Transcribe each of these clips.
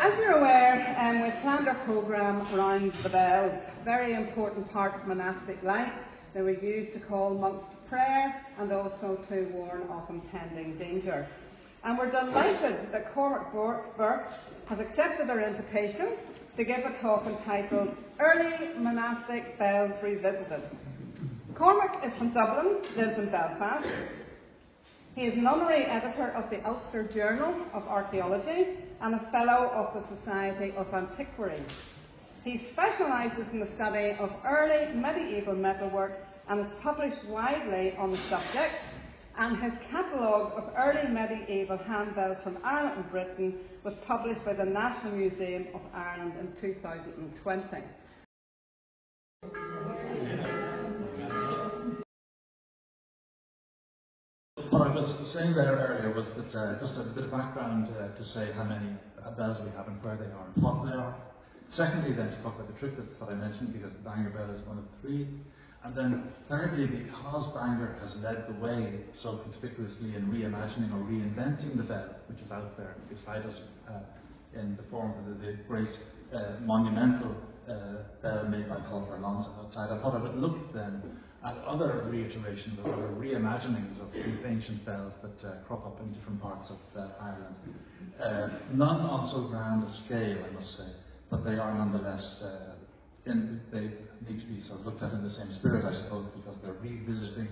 as you're aware, we've planned our programme around the bells, very important part of monastic life that we use to call monks to prayer and also to warn of impending danger. And we're delighted that Cormac Burke has accepted our invitation to give a talk entitled Early Monastic Bells Revisited. Cormac is from Dublin, lives in Belfast. He is an honorary editor of the Ulster Journal of Archaeology and a fellow of the Society of Antiquaries. He specialises in the study of early medieval metalwork and has published widely on the subject, and his catalogue of early medieval handbells from Ireland and Britain was published by the National Museum of Ireland in 2020. What I was saying there earlier was that just a bit of background to say how many bells we have and where they are and what they are. Secondly, then to talk about the triplet that I mentioned, because the Bangor Bell is one of three. And then thirdly, because Bangor has led the way so conspicuously in reimagining or reinventing the bell, which is out there beside us in the form of the great monumental bell made by Paul Alonso outside, I thought I would look then at other reiterations or other reimaginings of these ancient bells that crop up in different parts of Ireland. None on so grand a scale, I must say, but they are nonetheless, they need to be sort of looked at in the same spirit, I suppose, because they're revisiting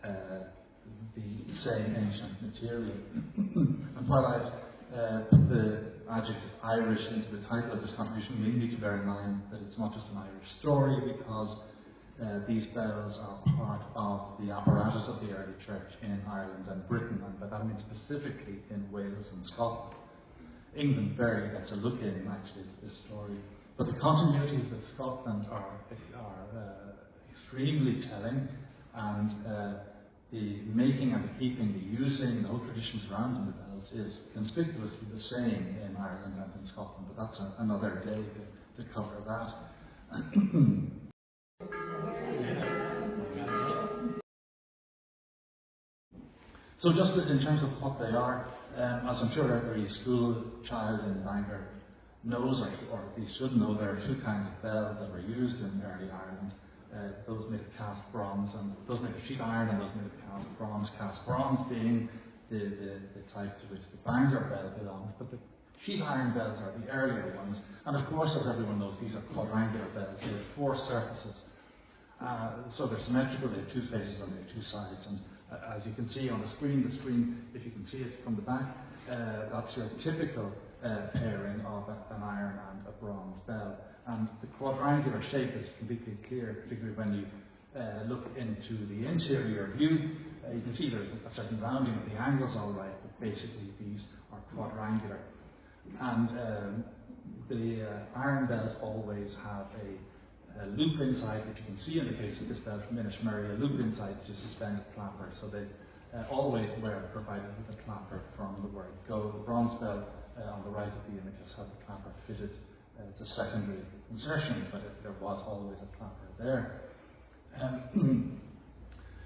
the same ancient material. And while I've put the adjective Irish into the title of this contribution, we need to bear in mind that it's not just an Irish story, because these bells are part of the apparatus of the early church in Ireland and Britain, and by that I mean specifically in Wales and Scotland. England barely gets a look in, actually, to this story, but the continuities with Scotland are extremely telling, and the making and the keeping, the using, the whole tradition surrounding the bells is conspicuously the same in Ireland and in Scotland, but that's another day to cover that. So just in terms of what they are, as I'm sure every school child in Bangor knows, or at least should know, there are two kinds of bells that were used in early Ireland. Those made of cast bronze, and those made of sheet iron, and those made of cast bronze. Cast bronze being the type to which the Bangor Bell belongs, but the sheet iron bells are the earlier ones. And of course, as everyone knows, these are quadrangular bells. They have four surfaces. So they're symmetrical, they have two faces and they have two sides. And as you can see on the screen, if you can see it from the back, that's your typical pairing of an iron and a bronze bell. And the quadrangular shape is completely clear, particularly when you look into the interior view. You can see there's a certain rounding of the angles, all right, but basically these are quadrangular. And the iron bells always have a loop inside, which you can see in the case of this bell from Inishmurray, a loop inside to suspend a clapper. So they always were provided with a clapper from the word go. The bronze bell on the right of the image has had the clapper fitted. It's a secondary insertion, but there was always a clapper there.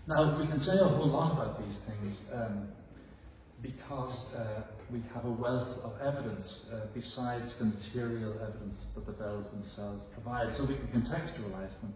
Now, we can say a whole lot about these things because we have a wealth of evidence besides the material evidence that the bells themselves provide. So we can contextualize them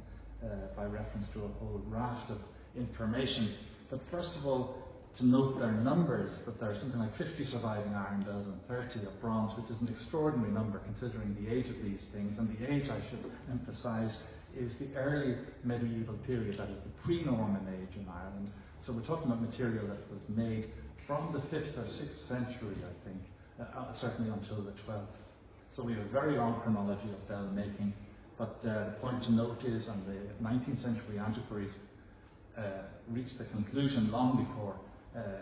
by reference to a whole raft of information. But first of all, to note their numbers, that there are something like 50 surviving iron bells and 30 of bronze, which is an extraordinary number considering the age of these things. And the age, I should emphasize, is the early medieval period, that is the pre-Norman age in Ireland. So we're talking about material that was made from the 5th or 6th century, I think, certainly until the 12th. So we have a very long chronology of bell making. But the point to note is, and the 19th century antiquaries reached the conclusion long before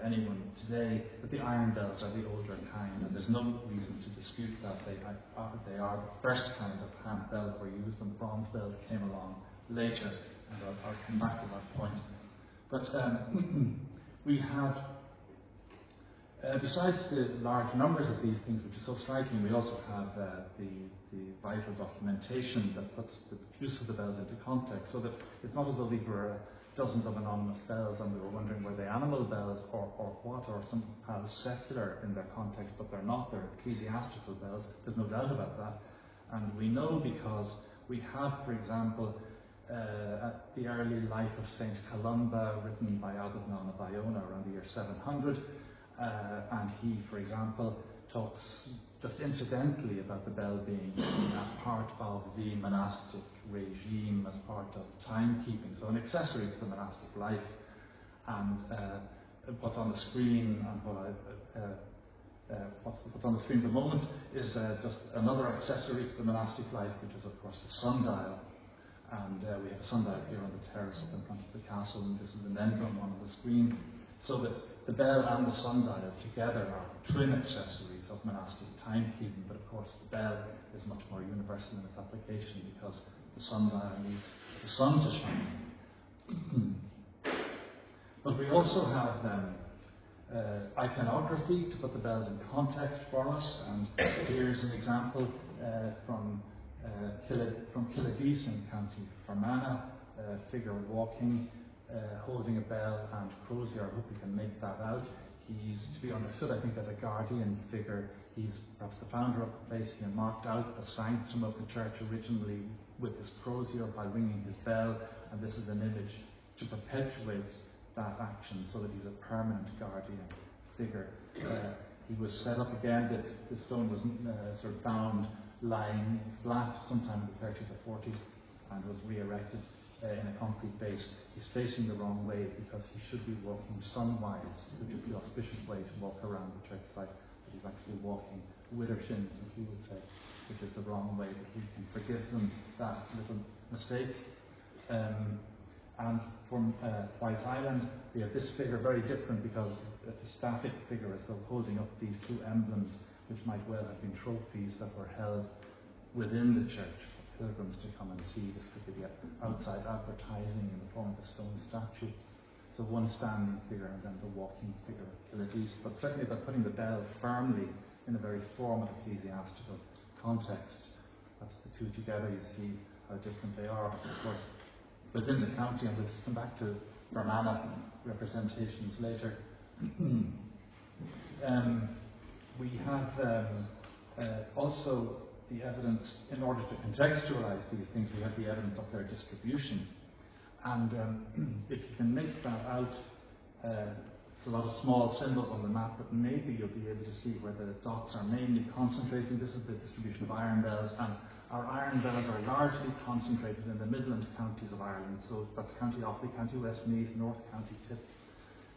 anyone today, that the iron bells are the older kind, and there's no reason to dispute that. They are the first kind of hand bell that were used, and bronze bells came along later, and I'll come back to that point. But we have, besides the large numbers of these things, which is so striking, we also have the vital documentation that puts the use of the bells into context, so that it's not as though these were dozens of anonymous bells and we were wondering, were they animal bells bells or what, or somehow secular in their context, but they're not, they're ecclesiastical bells. There's no doubt about that. And we know because we have, for example, the early life of St. Columba, written by Agamemnon of Iona around the year 700, and he, for example, talks just incidentally about the bell being as part of the monastic regime, as part of timekeeping, so an accessory to the monastic life. And what's on the screen, and what's on the screen at the moment is just another accessory to the monastic life, which is of course the sundial. And we have a sundial here on the terrace up in front of the castle, and this is the Nendrum on the screen. So that the bell and the sundial together are twin accessories of monastic timekeeping, but of course the bell is much more universal in its application because the sundial needs the sun to shine. But we also have iconography to put the bells in context for us, and here's an example from Killadece in County Fermanagh, a figure walking, holding a bell and crozier. I hope you can make that out. He's to be understood, I think, as a guardian figure. He's perhaps the founder of the place. He marked out the sanctum of the church originally with his crozier by ringing his bell, and this is an image to perpetuate that action so that he's a permanent guardian figure. He was set up again, the stone was sort of found lying flat sometime in the 30s or 40s and was re-erected in a concrete base. He's facing the wrong way because he should be walking sunwise, which is the auspicious way to walk around the church site, but he's actually walking widdershins, as we would say, which is the wrong way, but we can forgive them that little mistake. And from White Island, we have this figure very different because it's a static figure as though holding up these two emblems, which might well have been trophies that were held within the church for pilgrims to come and see. This could be the outside advertising in the form of a stone statue. So one standing figure and then the walking figure of Killadece. But certainly by putting the bell firmly in a very formal ecclesiastical context, that's the two together. You see how different they are. But of course, within the county, and we'll come back to Fermanagh representations later. We have also the evidence, in order to contextualize these things, we have the evidence of their distribution. And if you can make that out, it's a lot of small symbols on the map, but maybe you'll be able to see where the dots are mainly concentrating. This is the distribution of iron bells, and our iron bells are largely concentrated in the Midland counties of Ireland. So that's County Offaly, County Westmeath, North County Tip.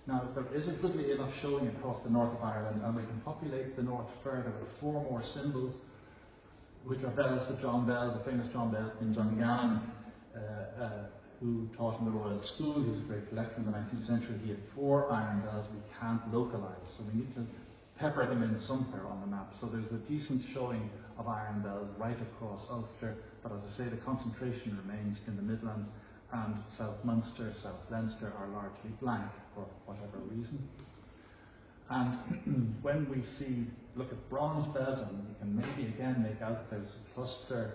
Now, there is a goodly enough showing across the north of Ireland, and we can populate the north further with 4 more symbols, which are bells to John Bell, the famous John Bell in Dungannon, who taught in the Royal School. He was a great collector in the 19th century. He had 4 iron bells we can't localise, so we need to pepper them in somewhere on the map. So there's a decent showing of iron bells right across Ulster, but as I say, the concentration remains in the Midlands, and South Munster, South Leinster are largely blank for whatever reason. And when we look at bronze bells, and you can maybe again make out there's a cluster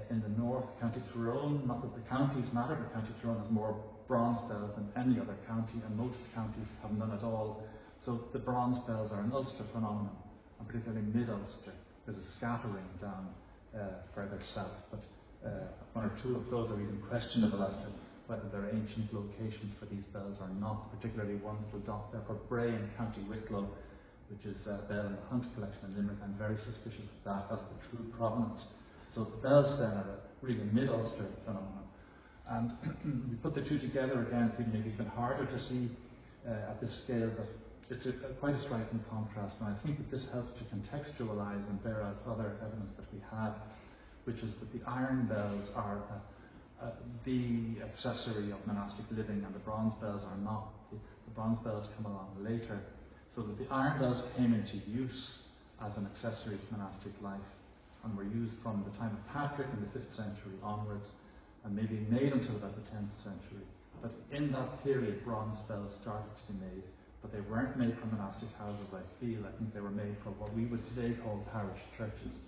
in the north, County Tyrone. Not that the counties matter, but County Tyrone has more bronze bells than any other county, and most counties have none at all. So the bronze bells are an Ulster phenomenon, and particularly mid-Ulster. There's a scattering down further south, but 1 or 2 of those are even questionable as to whether they're ancient locations for these bells or not, particularly one little dot there for Bray in County Wicklow, which is a bell in the Hunt collection in Limerick. I'm very suspicious of that as the true provenance. So the bells then are a really mid-Ulster phenomenon. And we put the two together again, it's maybe even harder to see at this scale, but it's quite a striking contrast, and I think that this helps to contextualize and bear out other evidence that we have, which is that the iron bells are the accessory of monastic living, and the bronze bells are not. The bronze bells come along later, so that the iron bells came into use as an accessory to monastic life, and were used from the time of Patrick in the 5th century onwards, and maybe made until about the 10th century. But in that period, bronze bells started to be made, but they weren't made for monastic houses, I feel. I think they were made for what we would today call parish churches.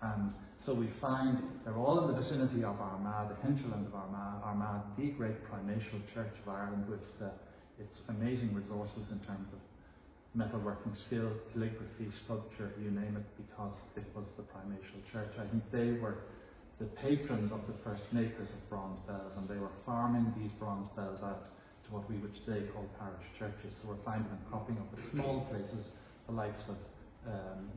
And so we find they're all in the vicinity of Armagh, the hinterland of Armagh, the great primatial church of Ireland, with its amazing resources in terms of metalworking skill, calligraphy, sculpture, you name it, because it was the primatial church. I think they were the patrons of the first makers of bronze bells, and they were farming these bronze bells out to what we would today call parish churches. So we're finding them cropping up at small places, the likes of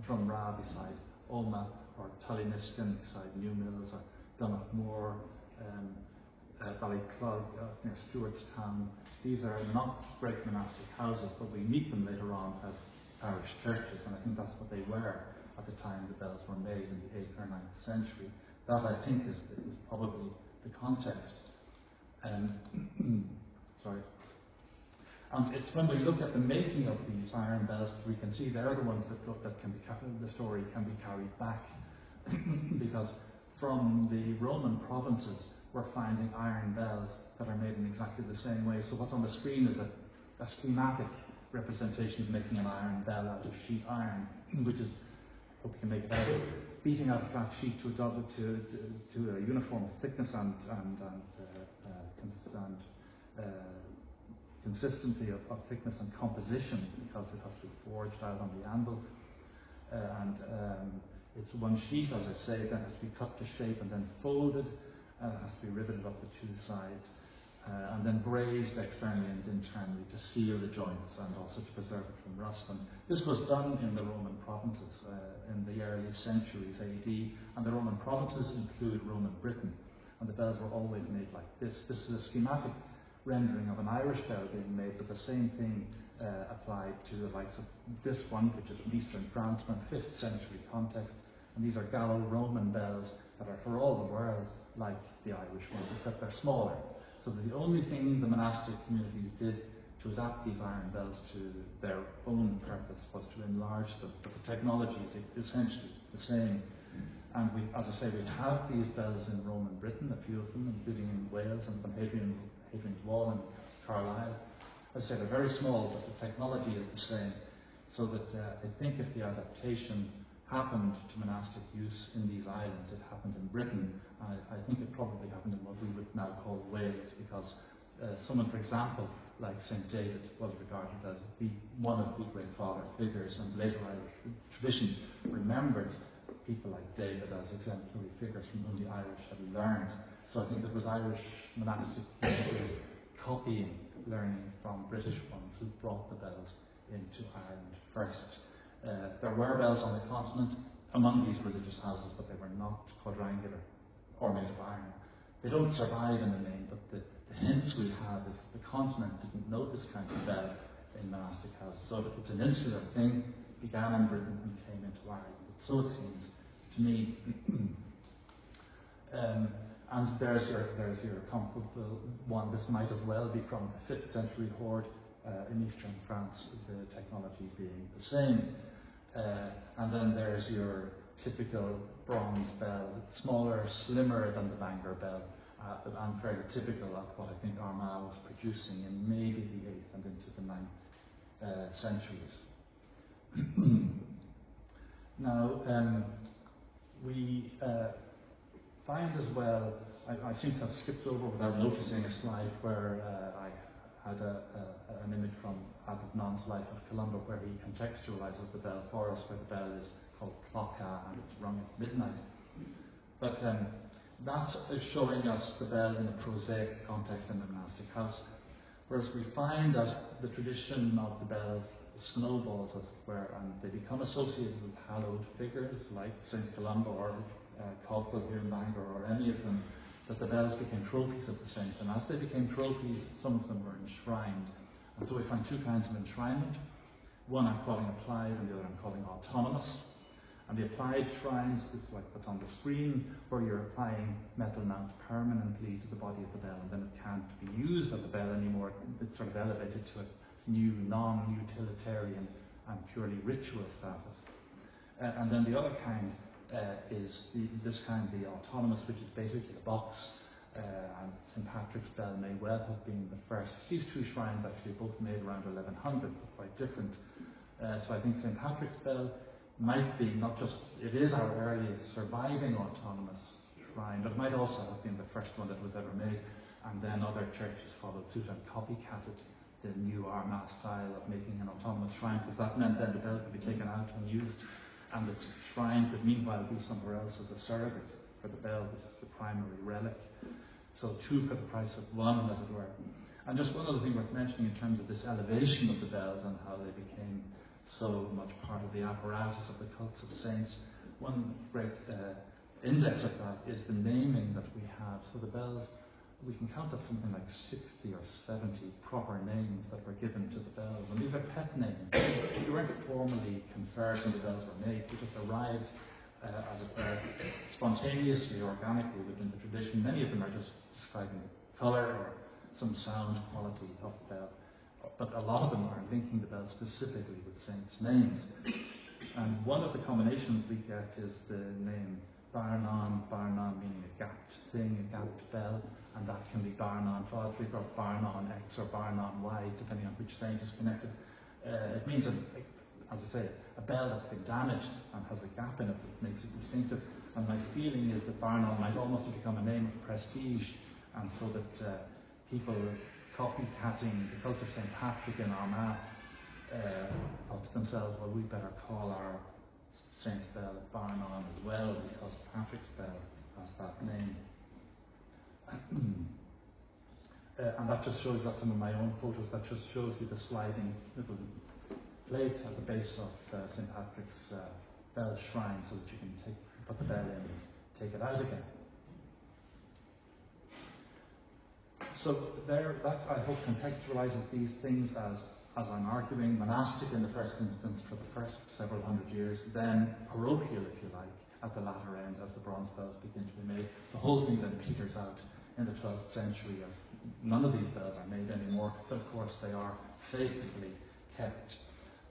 Drumra beside Omagh, or Tullyniskin beside Newmills, or Donaghmore, Ballyclog near Stewartstown. These are not great monastic houses, but we meet them later on as parish churches, and I think that's what they were at the time the bells were made in the 8th or 9th century. That, I think, is probably the context. Sorry. And it's when we look at the making of these iron bells that we can see they're the ones that can be the story can be carried back, because from the Roman provinces we're finding iron bells that are made in exactly the same way. So what's on the screen is a schematic representation of making an iron bell out of sheet iron, which is, hope you can make it out, beating out a flat sheet to a uniform thickness and consistency of thickness and composition, because it has to be forged out on the anvil. It's one sheet, as I say, then has to be cut to shape and then folded, and it has to be riveted up the two sides, and then brazed externally and internally to seal the joints and also to preserve it from rust. And this was done in the Roman provinces in the early centuries AD, and the Roman provinces include Roman Britain, and the bells were always made like this. This is a schematic rendering of an Irish bell being made, but the same thing applied to the likes of this one, which is from Eastern France, from 5th century context, and these are Gallo-Roman bells that are for all the world like the Irish ones, except they're smaller. So the only thing the monastic communities did to adapt these iron bells to their own purpose was to enlarge them, but the technology is essentially the same. And we, as I say, we have these bells in Roman Britain, a few of them, including in Wales and from Hadrian's Wall and Carlisle. As I say, they're very small, but the technology is the same. So that I think if the adaptation happened to monastic use in these islands, it happened in Britain. I think it probably happened in what we would now call Wales, because someone, for example, like St. David was regarded as one of the great father figures, and later Irish tradition remembered people like David as exemplary figures from whom the Irish had learned. So I think it was Irish monastic communities copying, learning from British ones who brought the bells into Ireland first. There were bells on the continent among these religious houses, but they were not quadrangular or made of iron. They don't survive in the name, but the hints we have is the continent didn't know this kind of bell in monastic houses. So it's an insular thing, began in Britain and came into Ireland. So it seems to me. And there's your comparable one. This might as well be from the 5th century hoard in eastern France, the technology being the same. And then there's your typical bronze bell, smaller, slimmer than the Bangor Bell, and fairly typical of what I think Armagh was producing in maybe the 8th and into the 9th centuries. Now, we find as well, I seem to have skipped over without noticing a slide where I had an image from Adnan's Life of Columba, where he contextualizes the bell for us, where the bell is called clocka and it's rung at midnight. But that is showing us the bell in a prosaic context in the monastic house, whereas we find that the tradition of the bells snowballs, as it were, and they become associated with hallowed figures like St. Columba or Caldwell here in Bangor, or any of them, that the bells became trophies of the saints, and as they became trophies, some of them were enshrined. And so we find two kinds of enshrinement. One I'm calling applied, and the other I'm calling autonomous. And the applied shrines is like what's on the screen, where you're applying metal mounts permanently to the body of the bell, and then it can't be used as a bell anymore. It's sort of elevated to a new, non-utilitarian and purely ritual status. And then the other kind is this kind, the autonomous, which is basically a box. And St. Patrick's Bell may well have been the first. These two shrines actually both made around 1100, but quite different. So I think St. Patrick's Bell might be not just, it is our earliest surviving autonomous shrine, but it might also have been the first one that was ever made, and then other churches followed suit and copycatted the new Armagh style of making an autonomous shrine, because that meant then the bell could be taken out and used, and the shrine could meanwhile be somewhere else as a surrogate for the bell, which is the primary relic. So two for the price of one, as it were. And just one other thing worth mentioning in terms of this elevation of the bells and how they became so much part of the apparatus of the cults of saints. One great index of that is the naming that we have. So the bells, we can count up something like 60 or 70 proper names that were given to the bells. And these are pet names. They weren't formally conferred when the bells were made. They just arrived, as it were, spontaneously, organically within the tradition. Many of them are just describing colour or some sound quality of the bell. But a lot of them are linking the bell specifically with saints' names. And one of the combinations we get is the name Barnon, Barnon meaning a gapped thing, a gapped bell, and that can be Barnon Fodric or Barnon X or Barnon Y, depending on which saint is connected. It means, as I say, a bell that's been damaged and has a gap in it that makes it distinctive. And my feeling is that Barnon might almost have become a name of prestige, and so that people copycatting the cult of St. Patrick in Armagh thought to themselves, well, we better call our Saint Bell Barnon as well, because Patrick's bell has that name. And that just shows, that's some of my own photos, that just shows you the sliding little plate at the base of St. Patrick's bell shrine, so that you can put the bell in and take it out again. So there, that I hope contextualizes these things as I'm arguing, monastic in the first instance for the first several hundred years, then parochial, if you like, at the latter end as the bronze bells begin to be made. The whole thing then peters out in the 12th century as none of these bells are made anymore, but of course they are faithfully kept.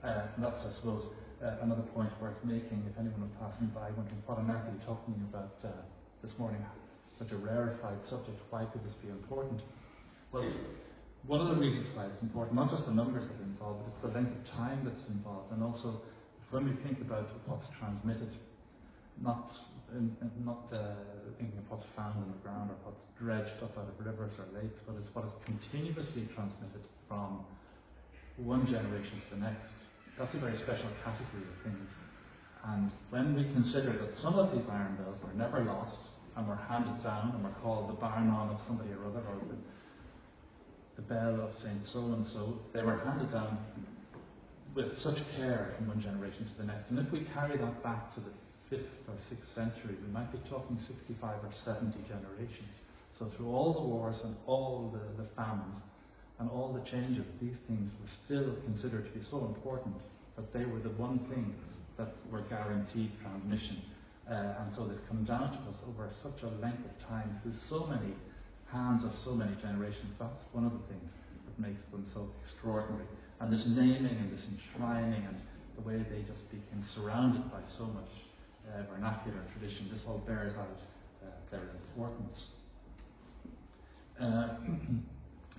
And that's, I suppose, another point worth making if anyone was passing by wondering what on earth are you talking about this morning, such a rarefied subject, why could this be important? Well, one of the reasons why it's important, not just the numbers that are involved, but it's the length of time that's involved, and also when we think about what's transmitted, not thinking of what's found in the ground or what's dredged up out of rivers or lakes, but it's what is continuously transmitted from one generation to the next. That's a very special category of things. And when we consider that some of these iron bells were never lost and were handed down and were called the Barnon of somebody or other, or the bell of Saint so-and-so, they were handed down with such care from one generation to the next. And if we carry that back to the 5th or 6th century, we might be talking 65 or 70 generations. So through all the wars and all the famines and all the changes, these things were still considered to be so important that they were the one thing that were guaranteed transmission. And so they've come down to us over such a length of time through so many hands of so many generations. That's one of the things that makes them so extraordinary. And this naming and this enshrining and the way they just became surrounded by so much vernacular tradition, this all bears out their importance.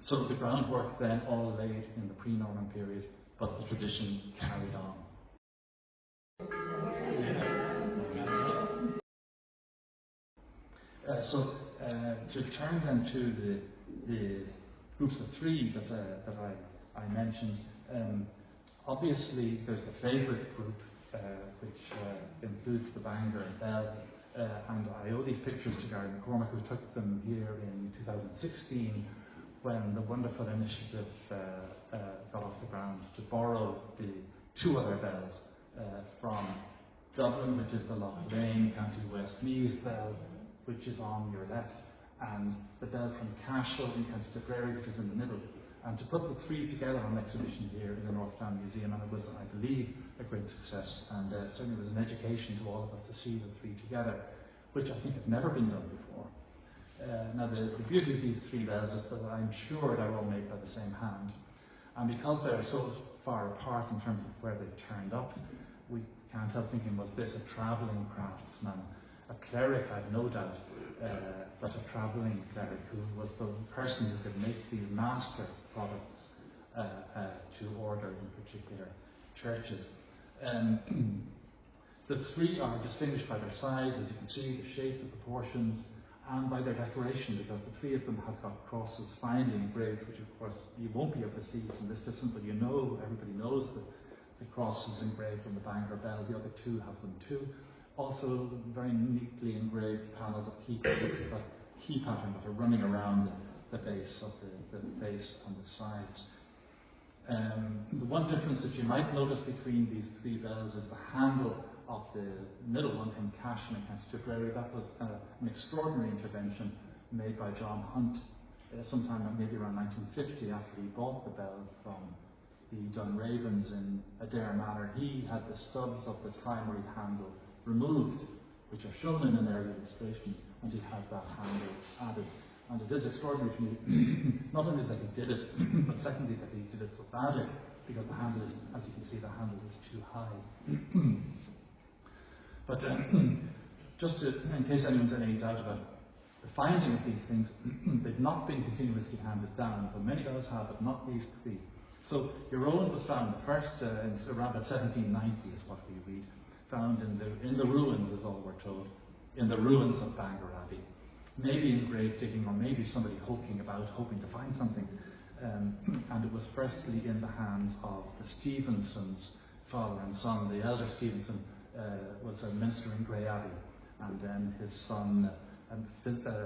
So the groundwork then all laid in the pre-Norman period, but the tradition carried on. To turn then to the groups of three that I mentioned, obviously there's the favourite group, which includes the Bangor Bell, and I owe these pictures to Gary McCormick, who took them here in 2016 when the wonderful initiative got off the ground to borrow the two other bells from Dublin, which is the Lough Lane, County Westmeath bell, which is on your left, and the bell from Cashel in County Tipperary, which is in the middle, and to put the three together on exhibition here in the North Down Museum, and it was, I believe, a great success, and certainly was an education to all of us to see the three together, which I think had never been done before. Now the beauty of these three bells is that I'm sure they're all made by the same hand, and because they're so far apart in terms of where they turned up, we can't help thinking, was this a travelling craftsman? A cleric, I've no doubt, but a travelling cleric who was the person who could make these master products to order in particular churches. The three are distinguished by their size, as you can see, the shape, the proportions, and by their decoration, because the three of them have got crosses finely engraved, which of course you won't be able to see from this distance, but you know, everybody knows that the cross is engraved on the Bangor Bell. The other two have them too. Also very neatly engraved panels of key pattern that are running around the base of the base and the sides. The one difference that you might notice between these three bells is the handle of the middle one from Cashin in County Tipperary. That was an extraordinary intervention made by John Hunt sometime maybe around 1950, after he bought the bell from the Dunravens in Adair Manor. He had the stubs of the primary handle removed, which are shown in an early illustration, and he had that handle added. And it is extraordinary to me, not only that he did it, but secondly that he did it so badly, because the handle is, as you can see, the handle is too high. But just in case anyone's in any doubt about the finding of these things, they've not been continuously handed down. So many bells have, but not these three. So your own was found first in around 1790, is what we read, found in the ruins, is all we're told, in the ruins of Bangor Abbey. Maybe in grave digging, or maybe somebody poking about, hoping to find something. And it was firstly in the hands of the Stevensons, father and son. The elder Stevenson was a minister in Grey Abbey, and then his son, a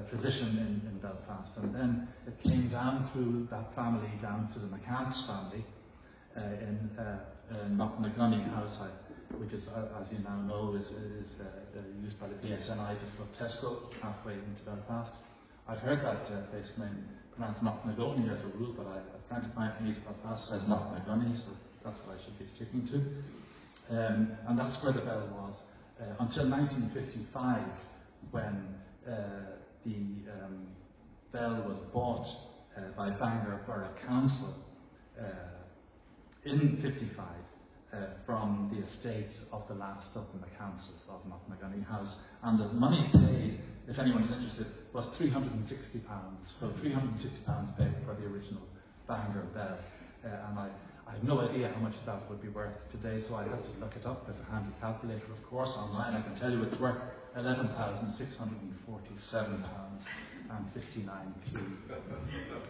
physician in Belfast. And then it came down through that family down to the McCants family in Knocknagunny House, which is, as you now know, is used by the BSNI just above Tesco, halfway into Belfast. I've heard that place name pronounced Knocknagunny as a rule, but I was trying to find from East Belfast says Knocknagunny, so that's what I should be sticking to. And that's where the bell was until 1955, when the bell was bought by Bangor Borough Council in 55 from the estate of the last of the McCanses of Knocknagunny House. And the money paid, if anyone's interested, was £360. So £360 paid for the original Bangor Bell. And I have no idea how much that would be worth today, so I had to look it up with a handy calculator, of course, online. I can tell you it's worth £11,647 and 59p.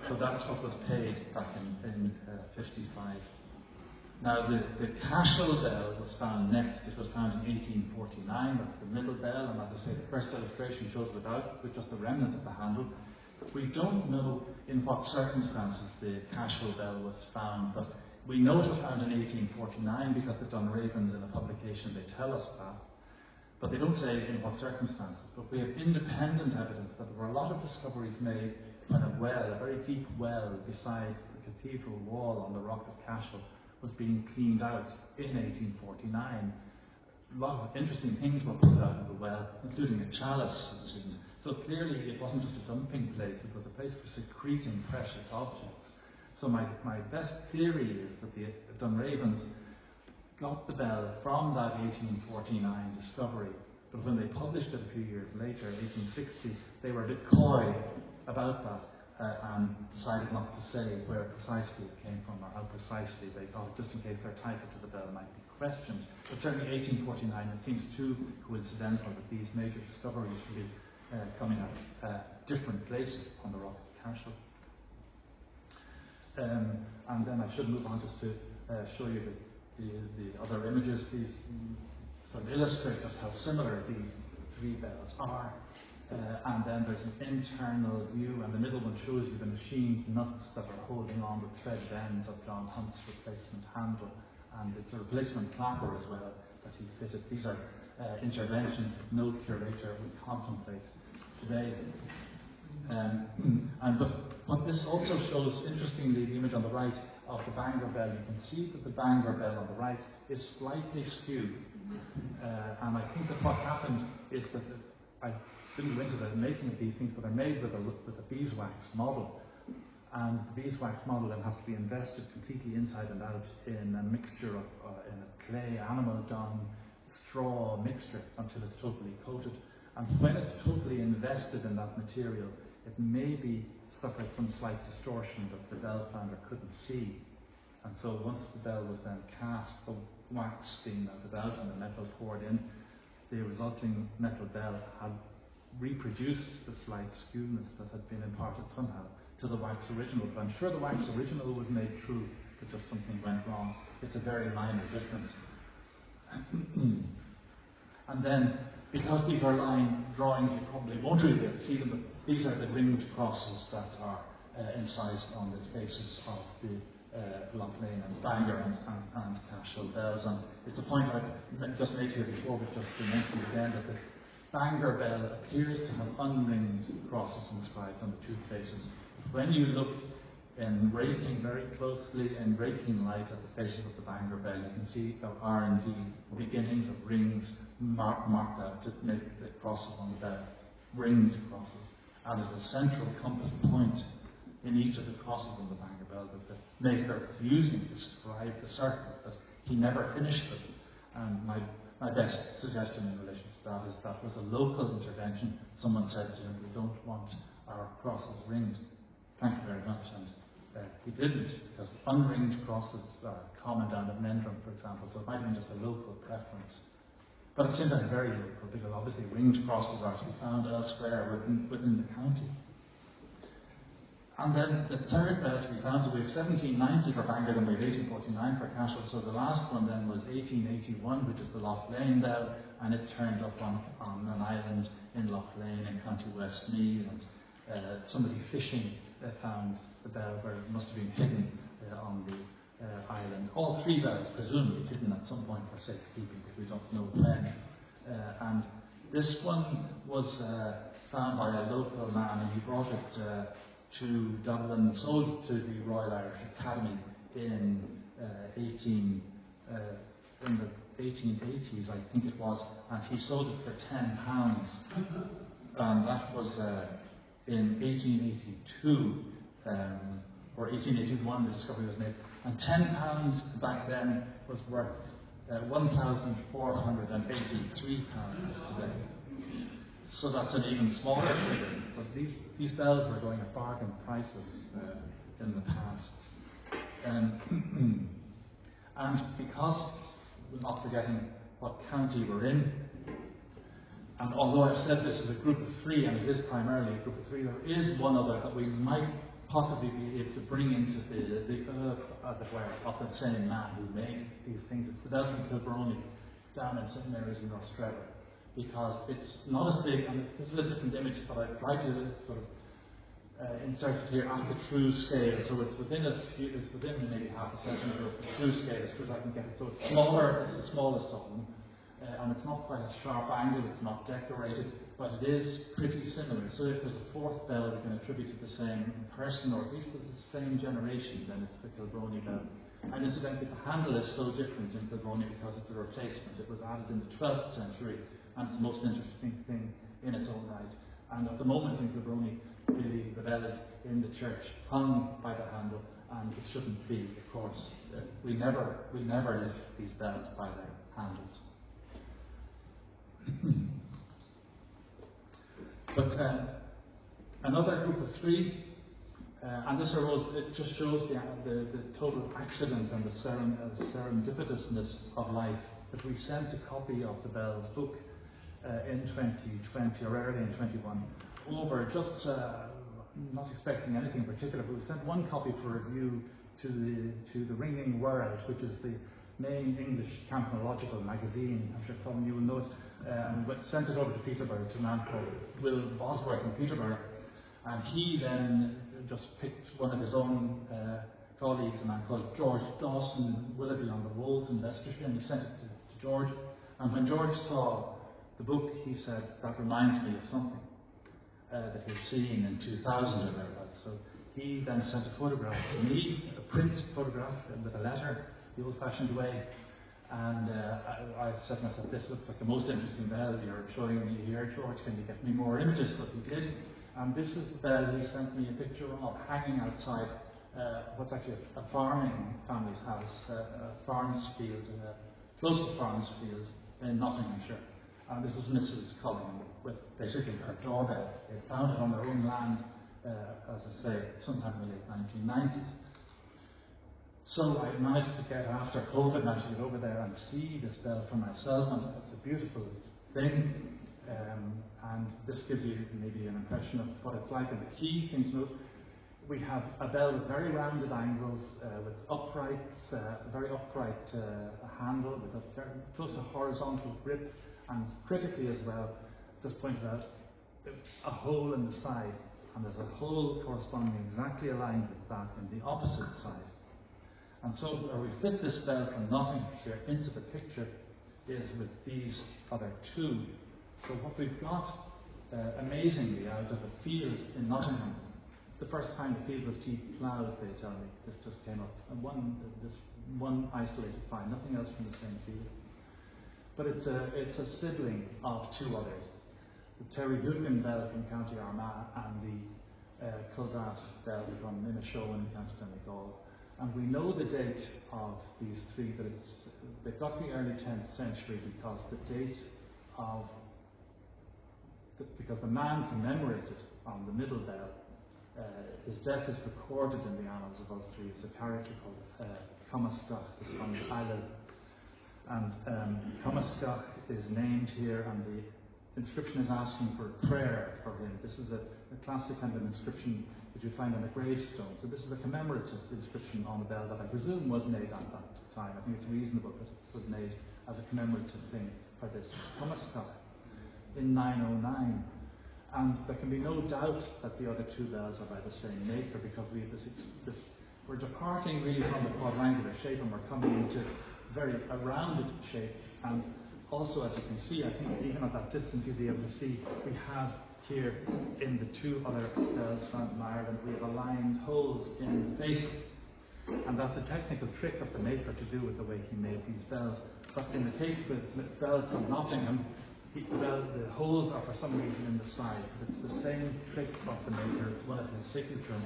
So that's what was paid back in 55. Now the Cashel bell was found next. It was found in 1849. That's the middle bell, and as I say, the first illustration shows with just the remnant of the handle. We don't know in what circumstances the Cashel bell was found, but we know it was found in 1849 because the Dunravens, in a publication, they tell us that. But they don't say in what circumstances. But we have independent evidence that there were a lot of discoveries made when a well, a very deep well beside the cathedral wall on the rock of Cashel, was being cleaned out in 1849. A lot of interesting things were pulled out of the well, including a chalice, it seemed. So clearly it wasn't just a dumping place, it was a place for secreting precious objects. So my best theory is that the Dunravens got the bell from that 1849 discovery, but when they published it a few years later, 1860, they were a bit coy about that and decided not to say where precisely it came from or how precisely they got it, just in case their title to the bell might be questioned. But certainly 1849, it seems too coincidental that these major discoveries will be coming at different places on the rock of Cashel. And then I should move on just to show you the other images. These sort of illustrate just how similar these three bells are. And then there's an internal view, and the middle one shows you the machined nuts that are holding on the threaded ends of John Hunt's replacement handle. And it's a replacement clapper as well that he fitted. These are interventions that no curator would contemplate today. But what this also shows, interestingly, the image on the right of the Bangor Bell, you can see that the Bangor Bell on the right is slightly skewed. And I think that what happened is that I didn't go into the making of these things, but they're made with a beeswax model. And the beeswax model then has to be invested completely inside and out in a mixture of in a clay, animal dung, straw mixture until it's totally coated. And when it's totally invested in that material, it maybe suffered some slight distortion that the bell founder couldn't see. And so once the bell was then cast, the wax being melted out and the metal poured in, the resulting metal bell had reproduced the slight skewness that had been imparted somehow to the wax original. But I'm sure the wax original was made true, but just something went wrong. It's a very minor difference. And then, because these are line drawings, you probably won't really be able to see them, but these are the ringed crosses that are incised on the faces of the Lough Lane and Bangor and Cashel bells. And it's a point I've just made here before, but just to mention again that the Bangor Bell appears to have unringed crosses inscribed on the two faces. When you look in raking very closely in raking light at the faces of the Bangor Bell, you can see there are indeed beginnings of rings marked out to make the crosses on the bell, ringed crosses. And there's a central compass point in each of the crosses on the Bangor Bell that the maker was using to describe the circle, but he never finished them. And my best suggestion in relation to that is that was a local intervention. Someone said to him, "We don't want our crosses ringed." Thank you very much. And he didn't, because unringed crosses are common down at Nendrum, for example, so it might have been just a local preference. But it seems like very local, because obviously ringed crosses are to be found elsewhere within the county. And then the third bell to be found, so we have 1790 for Bangor, then we have 1849 for Cashel, so the last one then was 1881, which is the Lough Lane bell, and it turned up on an island in Lough Lane in County Westmeath, and somebody fishing found the bell where it must have been hidden on the island. All three bells presumably hidden at some point for safekeeping, but we don't know when. And this one was found by a local man, and he brought it to Dublin, sold it to the Royal Irish Academy in the 1880s, I think it was, and he sold it for £10. And that was in 1882, or 1881, the discovery was made. And £10 back then was worth £1,483 today. So that's an even smaller figure. But these bells were going at bargain prices in the past. And because we're not forgetting what county we're in, and although I've said this is a group of three, and it is primarily a group of three, there is one other that we might possibly be able to bring into the earth, as it were, of the same man who made these things. It's the bell from Kilbrony down in St Mary's in Rostrevor, because it's not as big, and this is a different image, but I've tried to sort of insert it here at the true scale, so it's within maybe half a centimetre of the true scale as far as I can get it. So it's smaller, it's the smallest of them, and it's not quite a sharp angle, it's not decorated, but it is pretty similar. So if there's a fourth bell we can attribute to the same person, or at least to the same generation, then it's the Kilbrony bell. And incidentally, the handle is so different in Kilbrony because it's a replacement. It was added in the 12th century, and it's the most interesting thing in its own right. And at the moment in Kilbrony, really, the bell is in the church, hung by the handle, and it shouldn't be, of course. We never lift these bells by their handles. But another group of three, and this arose, it just shows the total accident and the serendipitousness of life, that we sent a copy of the Bell's book in 2020, or early in 21, over, just not expecting anything particular, but we sent one copy for review to the Ringing World, which is the main English campanological magazine. I'm sure Colin, you will know it. And sent it over to Peterborough, to a man called Will Bosworth in Peterborough, and he then just picked one of his own colleagues, a man called George Dawson, Willoughby on the Wolds in Leicestershire, and he sent it to George. And when George saw the book, he said, "That reminds me of something that he'd seen in 2000 or thereabouts." So he then sent a photograph to me, a print photograph with a letter, the old-fashioned way. And I said to myself, this looks like the most interesting bell you're showing me here, George. Can you get me more images? So he did. And this is the bell he sent me a picture of, hanging outside what's actually a farming family's house, Farnsfield, close to Farnsfield in Nottinghamshire. And this is Mrs. Cullen with basically her doorbell. They found it on their own land, as I say, sometime in the late 1990s. So I managed to get, after COVID, managed to get over there and see this bell for myself, and it's a beautiful thing. and this gives you maybe an impression of what it's like. And the key thing to note, we have a bell with very rounded angles, with uprights, a very upright handle with a very close to horizontal grip, and critically as well, just pointed out, a hole in the side, and there's a hole corresponding exactly aligned with that in the opposite side. And so where we fit this bell from Nottinghamshire into the picture is with these other two. So what we've got, amazingly, out of a field in Nottingham, the first time the field was deep ploughed, they tell me, this just came up, and this one isolated find, nothing else from the same field. But it's a sibling of two others, the Terry Goodwin bell from County Armagh and the Culdat bell from Inishowen in County Donegal. And we know the date of these three, but they've got to be early 10th century because the date of, because the man commemorated on the middle bell, his death is recorded in the annals of Ulster. It's a character called Comascach, the son of Ailil. And Comascach is named here, and the inscription is asking for prayer for him. This is a classic kind of inscription that you find on a gravestone. So this is a commemorative inscription on the bell that I presume was made at that time. I think it's reasonable that it was made as a commemorative thing for this Comascach in 909. And there can be no doubt that the other two bells are by the same maker, because we have we're departing really from the quadrangular shape and we're coming into a rounded shape. And also, as you can see, I think even at that distance you'll be able to see, we have here in the two other bells from Ireland, we have aligned holes in the faces. And that's a technical trick of the maker to do with the way he made these bells. But in the case of the bell from Nottingham, the holes are for some reason in the side. But it's the same trick of the maker. It's one of his signature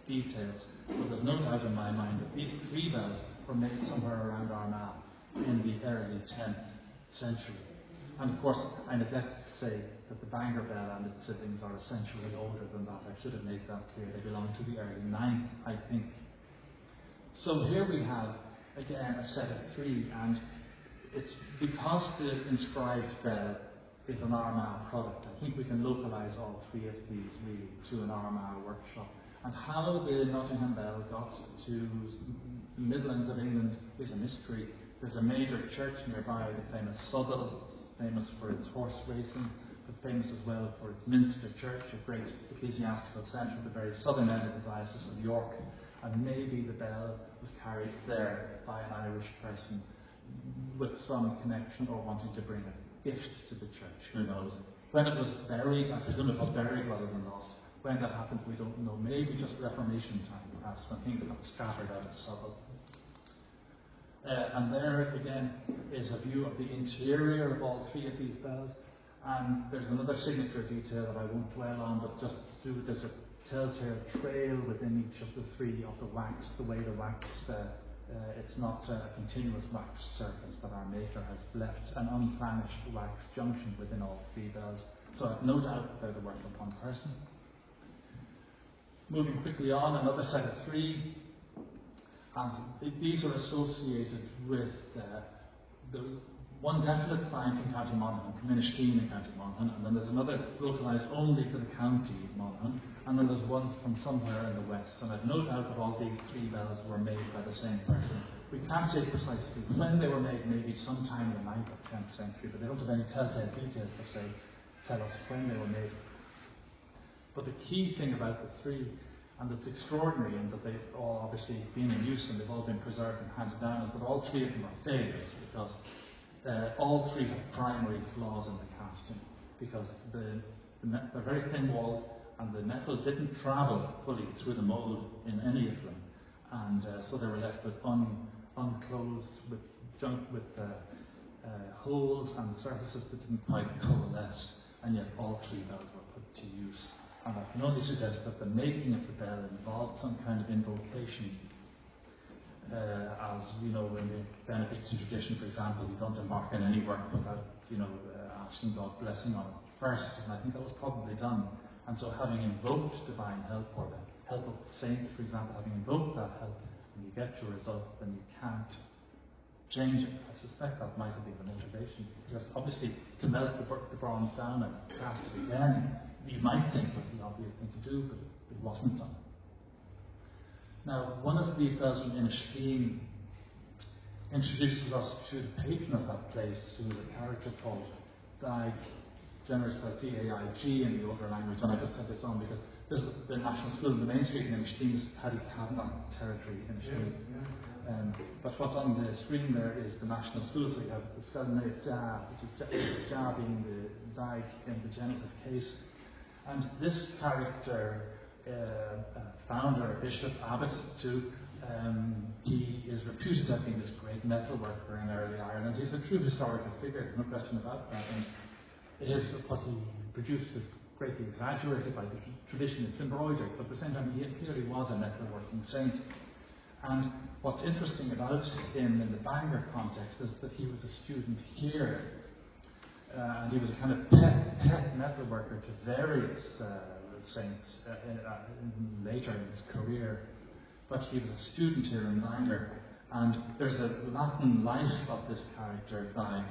details. But there's no doubt in my mind that these three bells were made somewhere around Armagh in the early 10th century. And of course, I neglect to say that the Bangor Bell and its siblings are essentially older than that. I should have made that clear. They belong to the early 9th, I think. So here we have, again, a set of three, and it's because the inscribed bell is an Armagh product. I think we can localise all three of these really to an Armagh workshop. And how the Nottingham Bell got to the Midlands of England is a mystery. There's a major church nearby, the famous Southall, famous for its horse racing, but famous as well for its Minster Church, a great ecclesiastical centre at the very southern end of the Diocese of York. And maybe the bell was carried there by an Irish person with some connection or wanting to bring a gift to the church, who knows. When it was buried, I presume it was buried rather than lost. When that happened, we don't know. Maybe just Reformation time, perhaps, when things got scattered out of Southall. And there, again, is a view of the interior of all three of these bells. And there's another signature detail that I won't dwell on, but just there's a telltale trail within each of the three of the wax, the way the wax, it's not a continuous wax surface, but our maker has left an unplanished wax junction within all three bells. So I have no doubt about the work of one person. Moving quickly on, another set of three, and these are associated with the one definite find from County Monaghan, from Inniskeane in County Monaghan, and then there's another localised only to the County Monaghan, and then there's ones from somewhere in the west. And I've no doubt that all these three bells were made by the same person. We can't say precisely when they were made, maybe sometime in the 9th or 10th century, but they don't have any telltale details to tell us when they were made. But the key thing about the three, and it's extraordinary in that they've all obviously been in use and they've all been preserved and handed down, is that all three of them are failures, because all three have primary flaws in the casting, because they're very thin walled and the metal didn't travel fully through the mould in any of them, and so they were left with unclosed, with junk, with holes and surfaces that didn't quite coalesce, and yet all three bells were put to use. And I can only suggest that the making of the bell involved some kind of invocation. As you know, in the Benedictine tradition, for example, you don't embark in any work without, asking God's blessing on it first, and I think that was probably done. And so, having invoked divine help, or the help of saints, for example, having invoked that help, and you get your result, then you can't change it. I suspect that might have been the motivation, because obviously to melt the bronze down and cast it again, you might think was the obvious thing to do, but it wasn't done. Now, one of these bells from Inishleen introduces us to the patron of that place, who is a character called Daig, generally spelled D-A-I-G in the older language, and I just have this on because this is the national school in the main street in Inishleen, is Paddy Cavanagh territory in Inishleen. But what's on the screen there is the national school, so you have the Scandinavian Ja, which is Ja being the Daig in the genitive case. And this character, founder, bishop, abbot too, he is reputed to have been this great metal worker in early Ireland. He's a true historical figure, there's no question about that. And what he produced is greatly exaggerated by the tradition. It's embroidered, but at the same time he clearly was a metalworking saint. And what's interesting about him in the Bangor context is that he was a student here, and he was a kind of pet metalworker to various saints later in his career. But he was a student here in Bangor, and there's a Latin life of this character, Daig,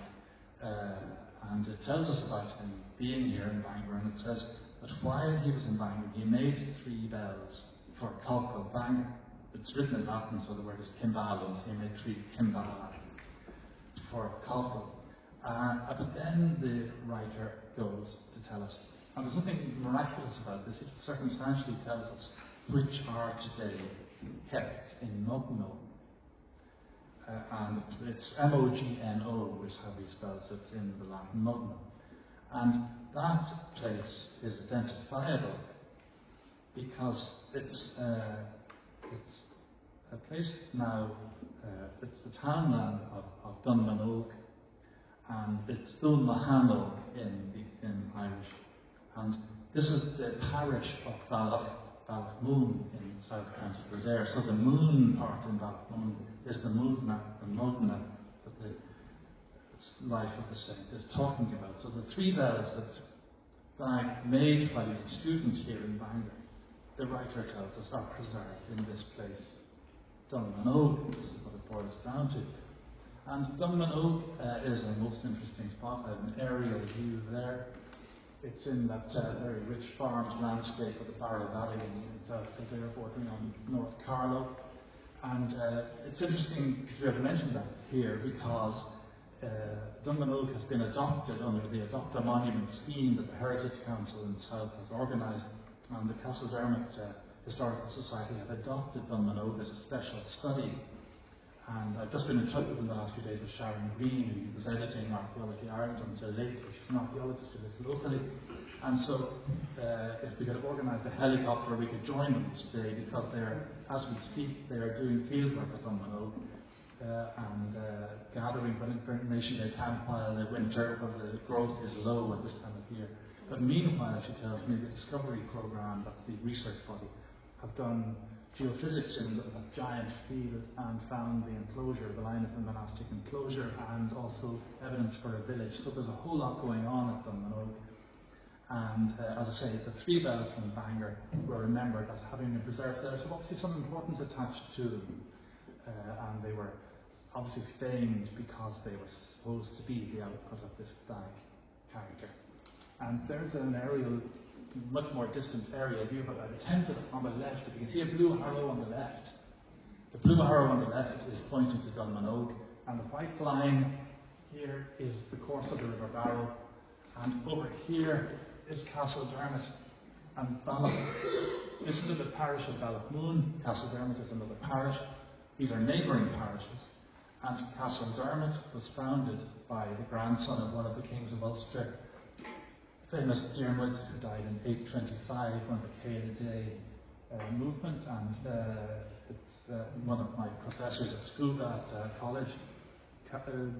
and it tells us about him being here in Bangor, and it says that while he was in Bangor, he made 3 bells for Calco Bangor. It's written in Latin, so the word is Cymbalum, so he made 3 Cymbala for Calco. But then the writer goes to tell us, and there's something miraculous about this, it circumstantially tells us which are today kept in Mogno. And it's M-O-G-N-O, which is how he spells it in the Latin Mogno. And that place is identifiable because it's a place now, it's the townland of Dunmanog, and it's Dunmahano in Irish. And this is the parish of Ballochmoon in South County Kildare. So the moon part in Ballochmoon is the Modna, that the life of the saint is talking about. So the 3 bells that Daig made while he was a student here in Bangor, the writer tells us, are preserved in this place, Dunmanog. This is what it boils down to. And Dunmanog is a most interesting spot. I have an aerial view there. It's in that very rich farmed landscape of the Barrow Valley in South Kildare, bordering on North Carlow. And it's interesting to have mentioned that here because Dunmanog has been adopted under the Adopt a Monument scheme that the Heritage Council in the South has organised, and the Castledermot Historical Society have adopted Dunmanog as a special study. And I've just been in touch with in the last few days with Sharon Green, who was editing Archaeology Ireland until late, which is an archaeologist who lives locally. And so if we could have organised a helicopter, we could join them today, because they're, as we speak, they are doing fieldwork at Dunmanog and gathering whatever information they can while the winter, when the growth is low at this time of year. But meanwhile, she tells me, the Discovery Programme, that's the research body, have done geophysics in a giant field and found the enclosure, the line of the monastic enclosure, and also evidence for a village. So there's a whole lot going on at Dunmanog. And as I say, the 3 bells from Bangor were remembered as having been preserved there. So obviously some importance attached to them. And they were obviously famed because they were supposed to be the output of this Daig character. And there's an aerial, much more distant area view, but I've attempted on the left. If you can see a blue arrow on the left, the blue arrow on the left is pointing to Dunmanog, and the white line here is the course of the River Barrow, and over here is Castledermot and Balloch. This is in the parish of Ballochmoon. Castledermot is another parish. These are neighbouring parishes, and Castledermot was founded by the grandson of one of the kings of Ulster, famous Diarmuid, who died in 825, one of the Céile Day movement, and it's one of my professors at school at college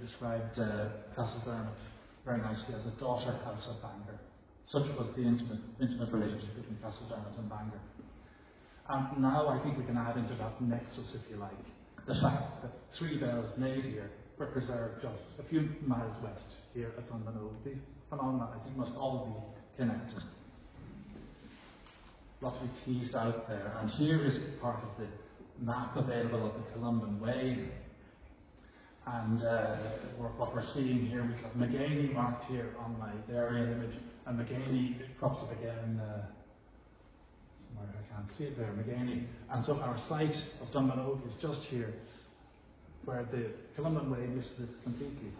described Castledermot very nicely as a daughter house of Bangor. Such was the intimate relationship between Castledermot and Bangor. And now I think we can add into that nexus, if you like, the fact that 3 bells made here were preserved just a few miles west here at Dunmanog. These phenomena, I think, must all be connected. Lot to be teased out there, and here is part of the map available of the Columban Way. And what we're seeing here, we've got McGaney marked here on my aerial image, and McGaney crops up again, somewhere I can't see it there, McGaney. And so our site of Dunmanogue is just here, where the Columban Way misses it completely.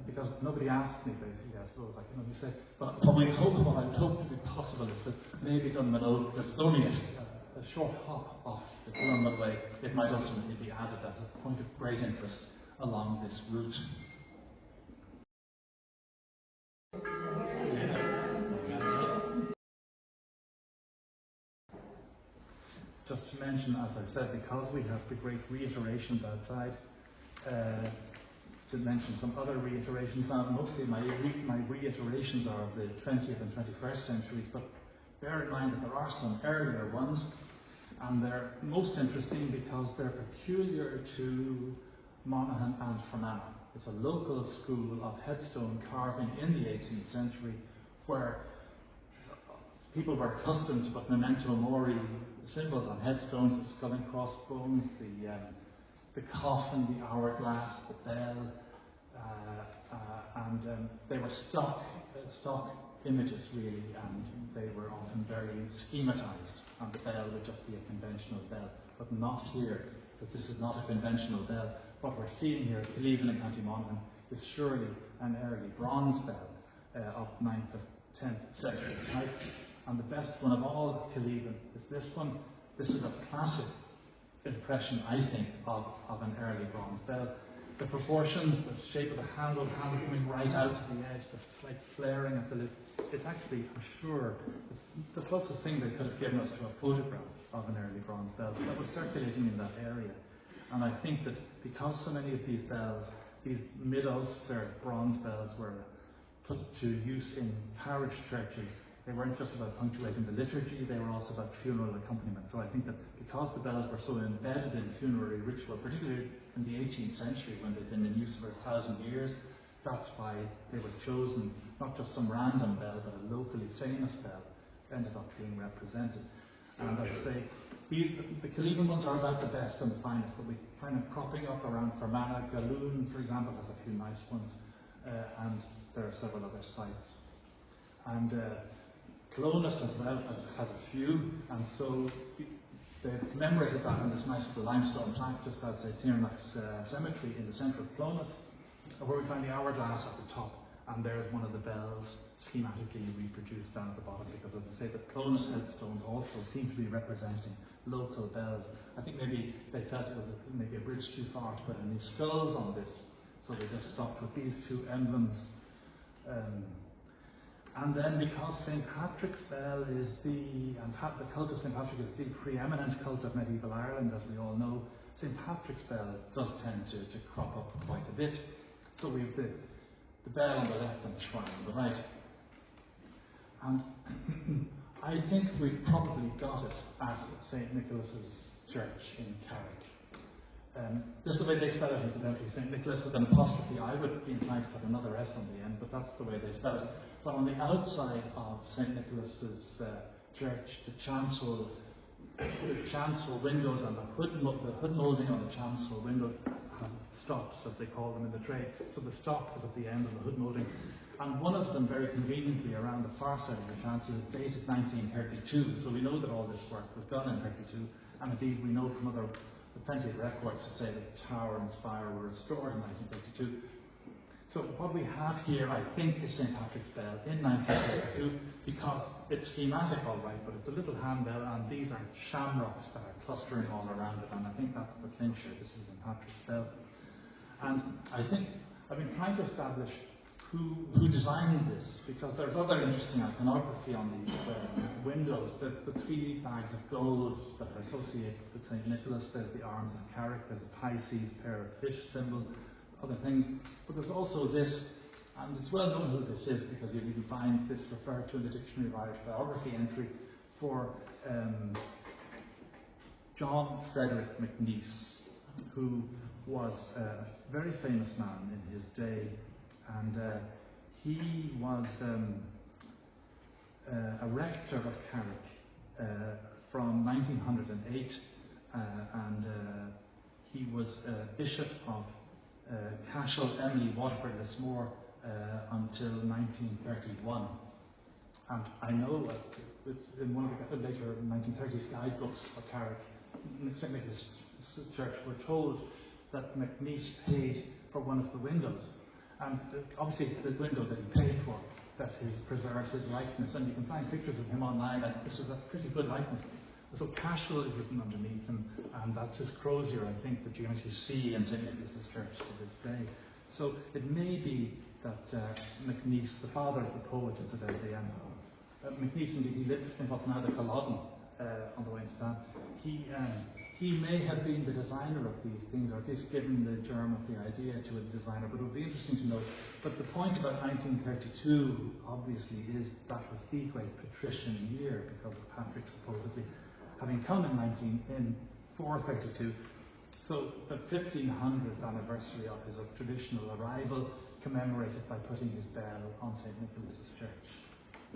Because nobody asked me, basically, I suppose, like, you say. But what I would hope to be possible is that maybe Dunmanogue, because it's only a short hop off the Columban Way, it might ultimately be added as a point of great interest along this route. Just to mention, as I said, because we have the great reiterations outside, to mention some other reiterations. Now, mostly my reiterations are of the 20th and 21st centuries, but bear in mind that there are some earlier ones, and they're most interesting because they're peculiar to Monaghan and Fermanagh. It's a local school of headstone carving in the 18th century where people were accustomed to put memento mori symbols on headstones, the skull and crossbones, the coffin, the hourglass, the bell, and they were stock images really, and they were often very schematized, and the bell would just be a conventional bell, but not here, because this is not a conventional bell. What we're seeing here at Killeen in County Monaghan is surely an early bronze bell of 9th or 10th century type, and the best one of all at Killeen is this one. This is a classic impression, I think, of an early bronze bell. The proportions, the shape of the handle coming right out to the edge, the slight flaring at the lip, it's actually, I'm sure, it's the closest thing they could have given us to a photograph of an early bronze bell. So that was circulating in that area. And I think that because so many of these bells, these mid-Ulster bronze bells, were put to use in parish churches, they weren't just about punctuating the liturgy, they were also about funeral accompaniment. So I think that because the bells were so embedded in funerary ritual, particularly in the 18th century when they'd been in use for 1,000 years, that's why they were chosen, not just some random bell, but a locally famous bell ended up being represented. And as I say, the Killeen ones are about the best and the finest, but we kind of cropping up around Fermanagh. Galloon, for example, has a few nice ones, and there are several other sites. And Clonus as well has a few, and so they've commemorated that in this nice little limestone plaque just outside Tiernach's cemetery in the centre of Clonus, where we find the hourglass at the top, and there's one of the bells schematically reproduced down at the bottom, because as I say, the Clonus headstones also seem to be representing local bells. I think maybe they felt it was maybe a bridge too far to put any skulls on this, so they just stopped with these two emblems. And then because St. Patrick's Bell is the cult of St. Patrick is the preeminent cult of medieval Ireland, as we all know, St. Patrick's Bell does tend to crop up quite a bit. So we have the bell on the left and the shrine on the right. And I think we've probably got it at St. Nicholas's Church in Carrick. This is the way they spell it, incidentally, St. Nicholas with an apostrophe. I would be inclined to put another S on the end, but that's the way they spell it. But on the outside of St. Nicholas's church, the chancel windows and the hood moulding on the chancel windows have stops, as they call them in the trade. So the stop is at the end of the hood moulding. And one of them, very conveniently, around the far side of the chancel is dated 1932. So we know that all this work was done in 32. And indeed, we know from plenty of records to say that the tower and spire were restored in 1932. So what we have here, I think, is St. Patrick's Bell in 1932, because it's schematic all right, but it's a little handbell, and these are shamrocks that are clustering all around it, and I think that's the clincher. This is St. Patrick's Bell. And I think I've been trying to establish who designed this, because there's other interesting iconography on these windows. There's the 3 bags of gold that are associated with St. Nicholas. There's the arms of Carrick. There's a Pisces pair of fish symbol, other things. But there's also this, and it's well known who this is, because you'll even find this referred to in the Dictionary of Irish Biography entry for John Frederick McNeice, who was a very famous man in his day. And he was a rector of Carrick from 1908, and he was bishop of Cashel, Emily, Waterford, Lismore until 1931. And I know it's in one of the later 1930s guidebooks for Carrick, Nicholas Church, we're told that McNeice paid for one of the windows. And obviously it's the window that he paid for that preserves his likeness. And you can find pictures of him online, and this is a pretty good likeness. So Cashel is written underneath him, and that's his crozier, I think, that you can actually see in St. Nicholas's Church to this day. So it may be that McNeice, the father of the poet, incidentally, and McNeice, indeed, he lived in what's now the Culloden on the way to town. He may have been the designer of these things, or at least given the germ of the idea to a designer, but it would be interesting to know. But the point about 1932, obviously, is that was the great patrician year, because of Patrick supposedly having come in 432. So the 1500th anniversary of his traditional arrival, commemorated by putting his bell on St. Nicholas's Church.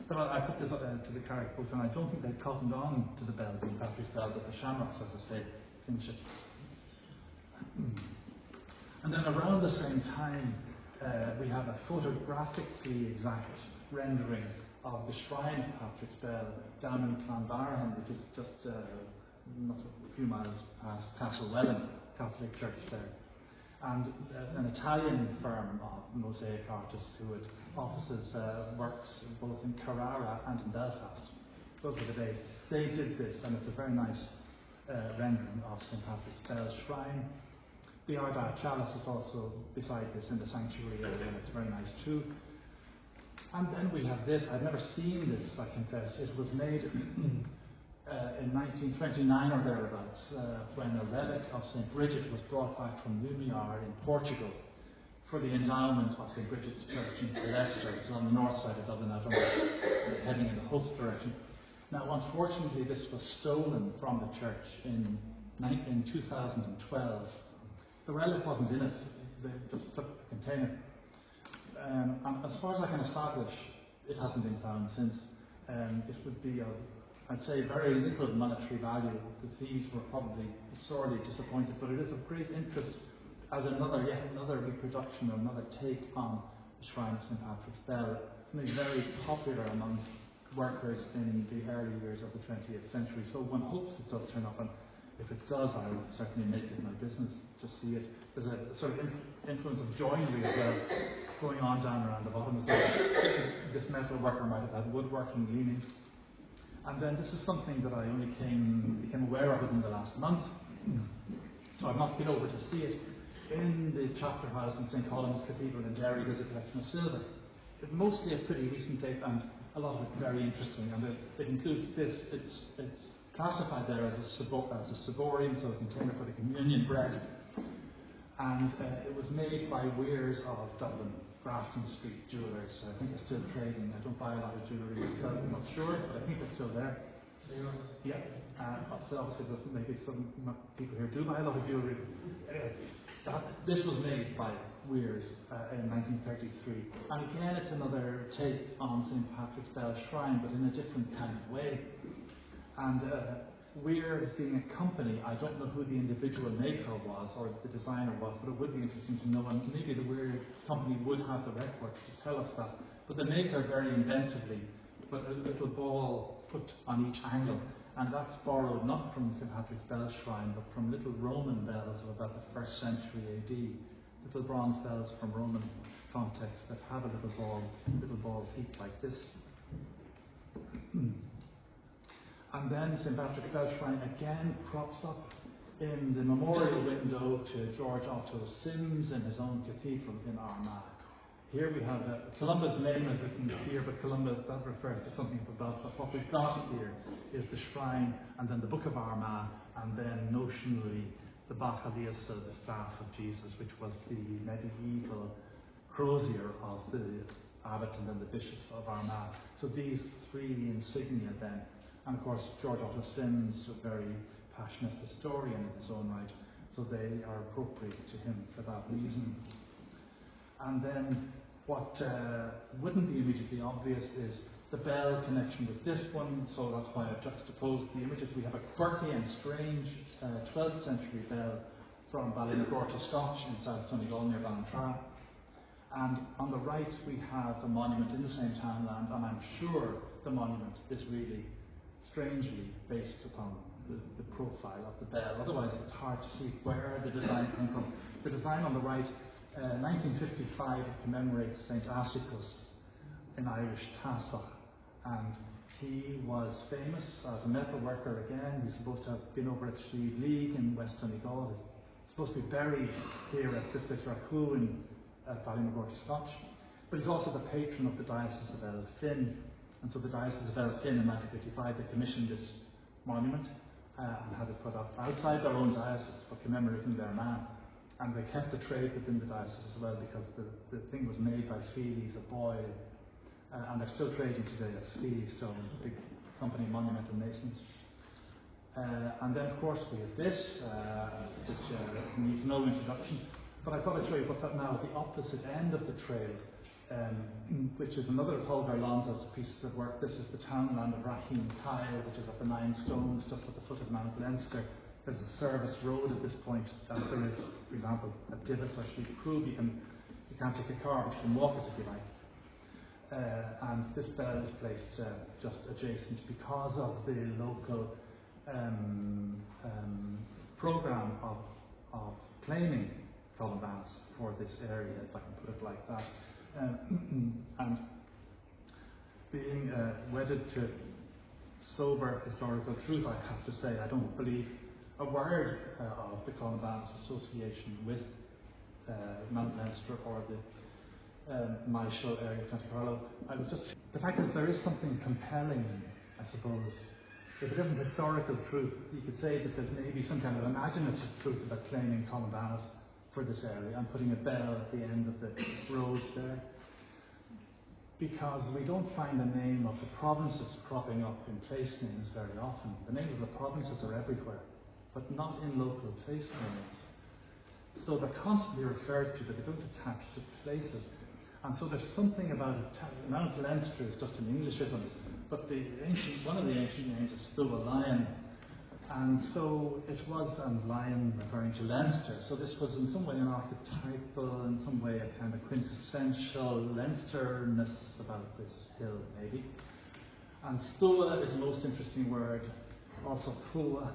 But I put this to the Carrick books, and I don't think they cottoned on to the bell being Patrick's bell, but the shamrocks, as I say, finish it. And then around the same time, we have a photographically exact rendering of the shrine of Patrick's Bell down in Clonbarron, which is just not a few miles past Castlewellan Catholic Church there. And an Italian firm of mosaic artists who had offices, works both in Carrara and in Belfast. Those were the days. They did this, and it's a very nice rendering of St. Patrick's Bell shrine. The Ardagh chalice is also beside this in the sanctuary area, and it's very nice too. And then we have this. I've never seen this, I confess. It was made in 1929 or thereabouts, when a relic of St. Bridget was brought back from Lumiar in Portugal for the endowment of St. Bridget's Church in Leicester. It's on the north side of Dublin, out on heading in the Hove direction. Now, unfortunately, this was stolen from the church in 2012. The relic wasn't in it. They just took the container. And as far as I can establish, it hasn't been found since. It would be of, I'd say, very little monetary value. The thieves were probably sorely disappointed, but it is of great interest as yet another reproduction, or another take on the shrine of St. Patrick's Bell. It's made very popular among workers in the early years of the 20th century, so one hopes it does turn up, and if it does, I will certainly make it my business to see it. There's a sort of influence of joinery as well going on down around the bottom. So this metal worker might have had woodworking leanings. And then this is something that I only became aware of within the last month, so I've not been over to see it. In the chapter house in St. Columb's Cathedral in Derry, there's a collection of silver. It's mostly a pretty recent date, and a lot of it very interesting. And it includes this. It's classified there as a ciborium, so a container for the communion bread. And it was made by Weirs of Dublin, Grafton Street jewellers. I think they're still trading. I don't buy a lot of jewellery myself, I'm not sure, but I think they're still there. Yeah. So obviously, maybe some people here do buy a lot of jewellery. Anyway, this was made by Weirs in 1933. And again, it's another take on St. Patrick's Bell Shrine, but in a different kind of way. And Weirs being a company, I don't know who the individual maker was or the designer was, but it would be interesting to know, and maybe the Weirs company would have the records to tell us that. But the maker very inventively put a little ball put on each angle, and that's borrowed not from St. Patrick's Bell Shrine, but from little Roman bells of about the 1st century AD. Little bronze bells from Roman context that have a little ball feet like this. And then St. Patrick's Bell Shrine again crops up in the memorial window to George Otto Sims in his own cathedral in Armagh. Here we have Columba's name is written here, but Columba, that refers to something from Belfast. What we've got here is the shrine, and then the Book of Armagh, and then notionally the Bacchalius, the staff of Jesus, which was the medieval crozier of the abbots and then the bishops of Armagh. So these three insignia then. And of course, George Otto Sims, a very passionate historian in his own right, so they are appropriate to him for that reason. And then what wouldn't be immediately obvious is the bell connection with this one, so that's why I've juxtaposed the images. We have a quirky and strange 12th century bell from Ballynagorta Scotch in South Donegal near Ballantrae. And on the right we have a monument in the same townland, and I'm sure the monument is really strangely based upon the profile of the bell. Otherwise it's hard to see where the design came from. The design on the right, 1955, commemorates St. Asicus in Irish Tassoch, and he was famous as a metal worker again. He's supposed to have been over at Slieve League in West Donegal. He's supposed to be buried here at this place Raku at Ballymagorty, Scotch. But he's also the patron of the Diocese of Elphin. And so the Diocese of Elphin in 1955, they commissioned this monument and had it put up outside their own diocese for commemorating their man. And they kept the trade within the diocese as well, because the thing was made by Feely's of Boyle. And they're still trading today as Feely Stone, a big company, Monumental Masons. And then, of course, we have this, which needs no introduction. But I thought I'd show you what's up now at the opposite end of the trail, which is another of Holger Lonza's pieces of work. This is the townland of Raheen Kyle, which is at the 9 Stones, just at the foot of Mount Leinster. There's a service road at this point. There is, for example, at Divis or Slieve Croob. You can't take a car, but you can walk it if you like. And this bell is placed just adjacent because of the local programme of claiming Columbanus for this area, if I can put it like that. And being wedded to sober historical truth, I have to say, I don't believe a word of the Columbanus association with Mount Leinster or the Maeshowe area of County Carlow. The fact is, there is something compelling, I suppose. If it isn't historical truth, you could say that there's maybe some kind of imaginative truth about claiming Columbanus for this area and putting a bell at the end of the road there. Because we don't find the name of the provinces cropping up in place names very often. The names of the provinces are everywhere, but not in local place names. So they're constantly referred to, but they don't attach to places. And so there's something about it. Mount Leinster is just an Englishism, but one of the ancient names is still a lion. And so it was, and lion referring to Leinster. So this was in some way an archetypal, in some way a kind of quintessential Leinsterness about this hill, maybe. And Thua is the most interesting word, also Thua.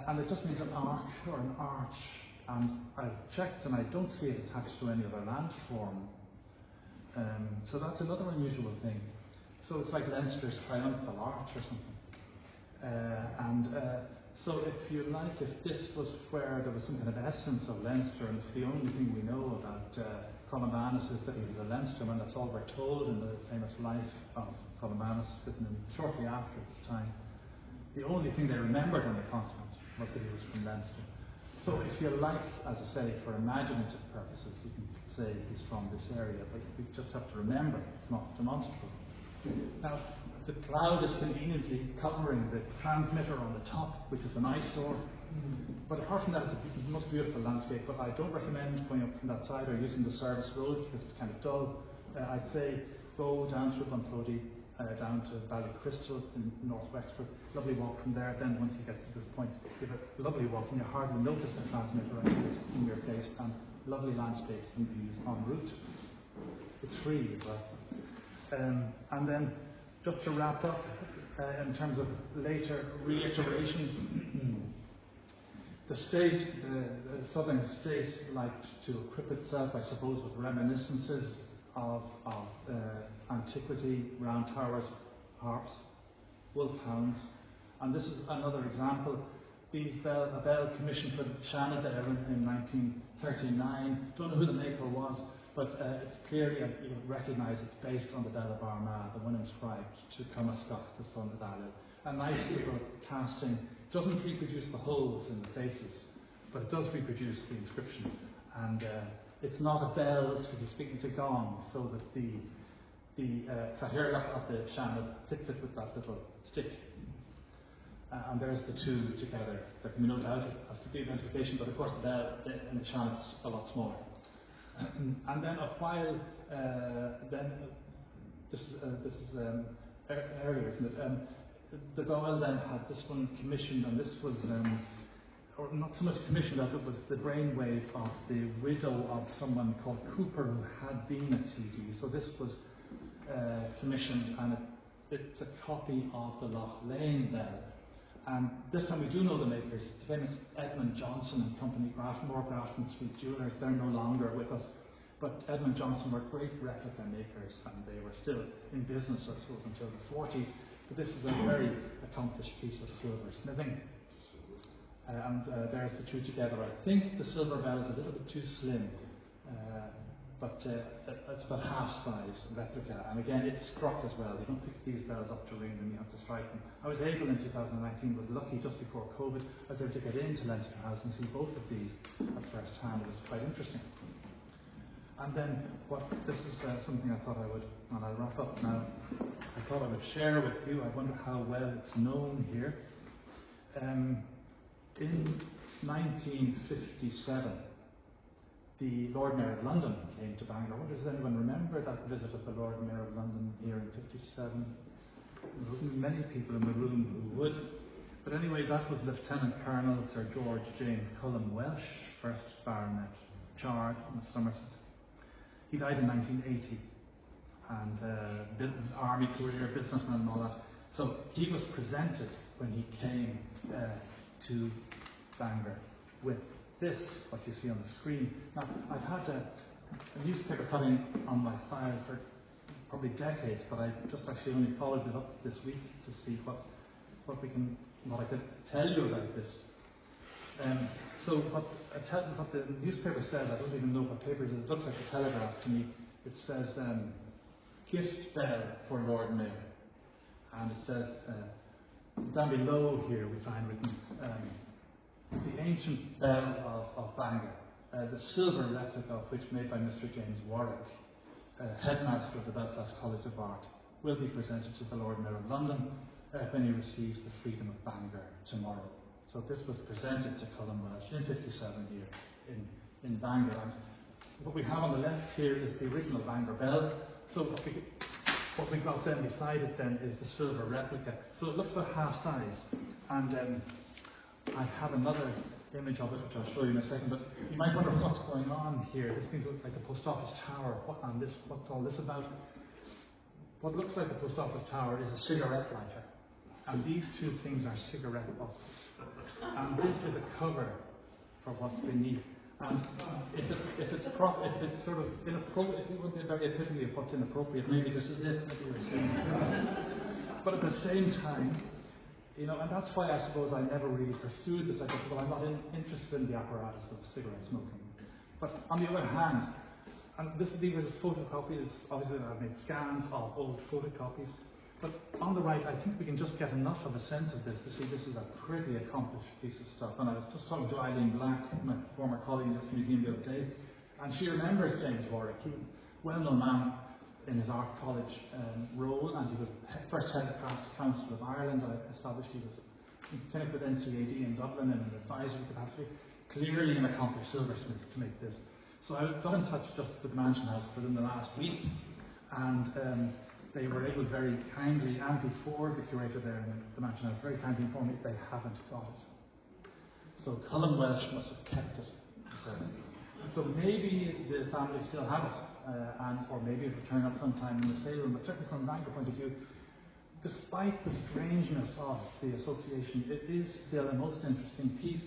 And it just means an arc or an arch. And I've checked and I don't see it attached to any other landform. So that's another unusual thing. So it's like Leinster's triumphal arch or something. So if you like, if this was where there was some kind of essence of Leinster, and if the only thing we know about Columbanus is that he was a Leinsterman, that's all we're told in the famous life of Columbanus, written shortly after his time. The only thing they remembered on the continent was that he was from Leinster. So if you like, as I say, for imaginative purposes, you can say he's from this area, but we just have to remember it's not demonstrable. Now, the cloud is conveniently covering the transmitter on the top, which is an eyesore. But apart from that, it's a most beautiful landscape, but I don't recommend going up from that side or using the service road because it's kind of dull. I'd say go down through Bunclody, down to Ballycrystal in North Wexford. Lovely walk from there. Then once you get to this point, give it a lovely walk, and you hardly notice the transmitter until it's in your face, and lovely landscapes and views en route. It's free as well. And then just to wrap up, in terms of later reiterations, the southern state liked to equip itself, I suppose, with reminiscences of antiquity, round towers, harps, wolfhounds. And this is another example. A bell commissioned for Shannon there in 1939. Don't know who the maker was, but it's clearly, you recognise it's based on the Bell of Armagh, the one inscribed to Comascoch, the son of Alil. A nice little casting. It doesn't reproduce the holes in the faces, but it does reproduce the inscription. And it's not a bell, strictly speaking, it's a gong, so that the Cahirlach of the Shannon hits it with that little stick. And there's the two together. There can be no doubt as to the identification, but of course the bell in the Shannon's a lot smaller. And then a while, this is earlier, isn't it? The Dáil then had this one commissioned, and this was or not so much commissioned as it was the brainwave of the widow of someone called Cooper who had been a TD. So this was commissioned, and it's a copy of the Loch Lane Bell. And this time we do know the makers, the famous Edmund Johnson and Company, Grafton Street Jewellers. They're no longer with us. But Edmund Johnson were great replica makers, and they were still in business, I suppose, until the 40s. But this is a very accomplished piece of silversmithing. There's the two together. I think the silver bell is a little bit too slim, but it's about half size replica. And again, it's struck as well. You don't pick these bells up to ring them, you have to strike them. I was able in 2019, was lucky just before COVID, I was able to get into Leinster House and see both of these at first hand. It was quite interesting. And then, this is something I thought I would, and I'll wrap up now, I thought I would share with you. I wonder how well it's known here. In 1957, the Lord Mayor of London came to Bangor. Does anyone remember that visit of the Lord Mayor of London here in 57? There wasn't many people in the room who would. But anyway, that was Lieutenant Colonel Sir George James Cullen Welsh, 1st Baronet Chard in Somerset. He died in 1980, and army career, businessman and all that. So he was presented when he came to Bangor with this, what you see on the screen. Now, I've had a newspaper cutting on my file for probably decades, but I just actually only followed it up this week to see what I could tell you about this. So what the newspaper said, I don't even know what paper it is. It looks like a Telegraph to me. It says gift bell for Lord Mayor, and it says down below here we find written the ancient bell of Bangor, the silver replica of which made by Mr. James Warwick, headmaster of the Belfast College of Art, will be presented to the Lord Mayor of London when he receives the freedom of Bangor tomorrow. So this was presented to Cullen Welsh in 57 here in Bangor. And what we have on the left here is the original Bangor Bell. So what we've got then beside it then is the silver replica. So it looks about half size. And I have another image of it which I'll show you in a second. But you might wonder what's going on here. This thing looks like the post office tower. What's all this about? What looks like the post office tower is a cigarette lighter. And these two things are cigarette boxes. And this is a cover for what's beneath. And if it's sort of inappropriate, if you want the very epitome of what's inappropriate, maybe this is it. Maybe you're seeing it. But at the same time, and that's why I suppose I never really pursued this. I just, well, I'm not interested in the apparatus of cigarette smoking. But on the other hand, and these are just photocopies. Obviously, I've made scans of old photocopies. But on the right, I think we can just get enough of a sense of this to see this is a pretty accomplished piece of stuff. And I was just talking to Eileen Black, my former colleague in this museum the other day, and she remembers James Warwick. He was a well-known man in his art college role, and he was first head of Crafts Council of Ireland. I established he was connected with NCAD in Dublin in an advisory capacity. Clearly an accomplished silversmith to make this. So I got in touch just with the Mansion House within the last week, and they were able very kindly, and before the curator there in the Mansion House very kindly informed me they haven't got it. So Cullen Welsh must have kept it, he says. So maybe the family still have it, or maybe it will turn up sometime in the sale room, but certainly from a Bangor point of view, despite the strangeness of the association, it is still a most interesting piece,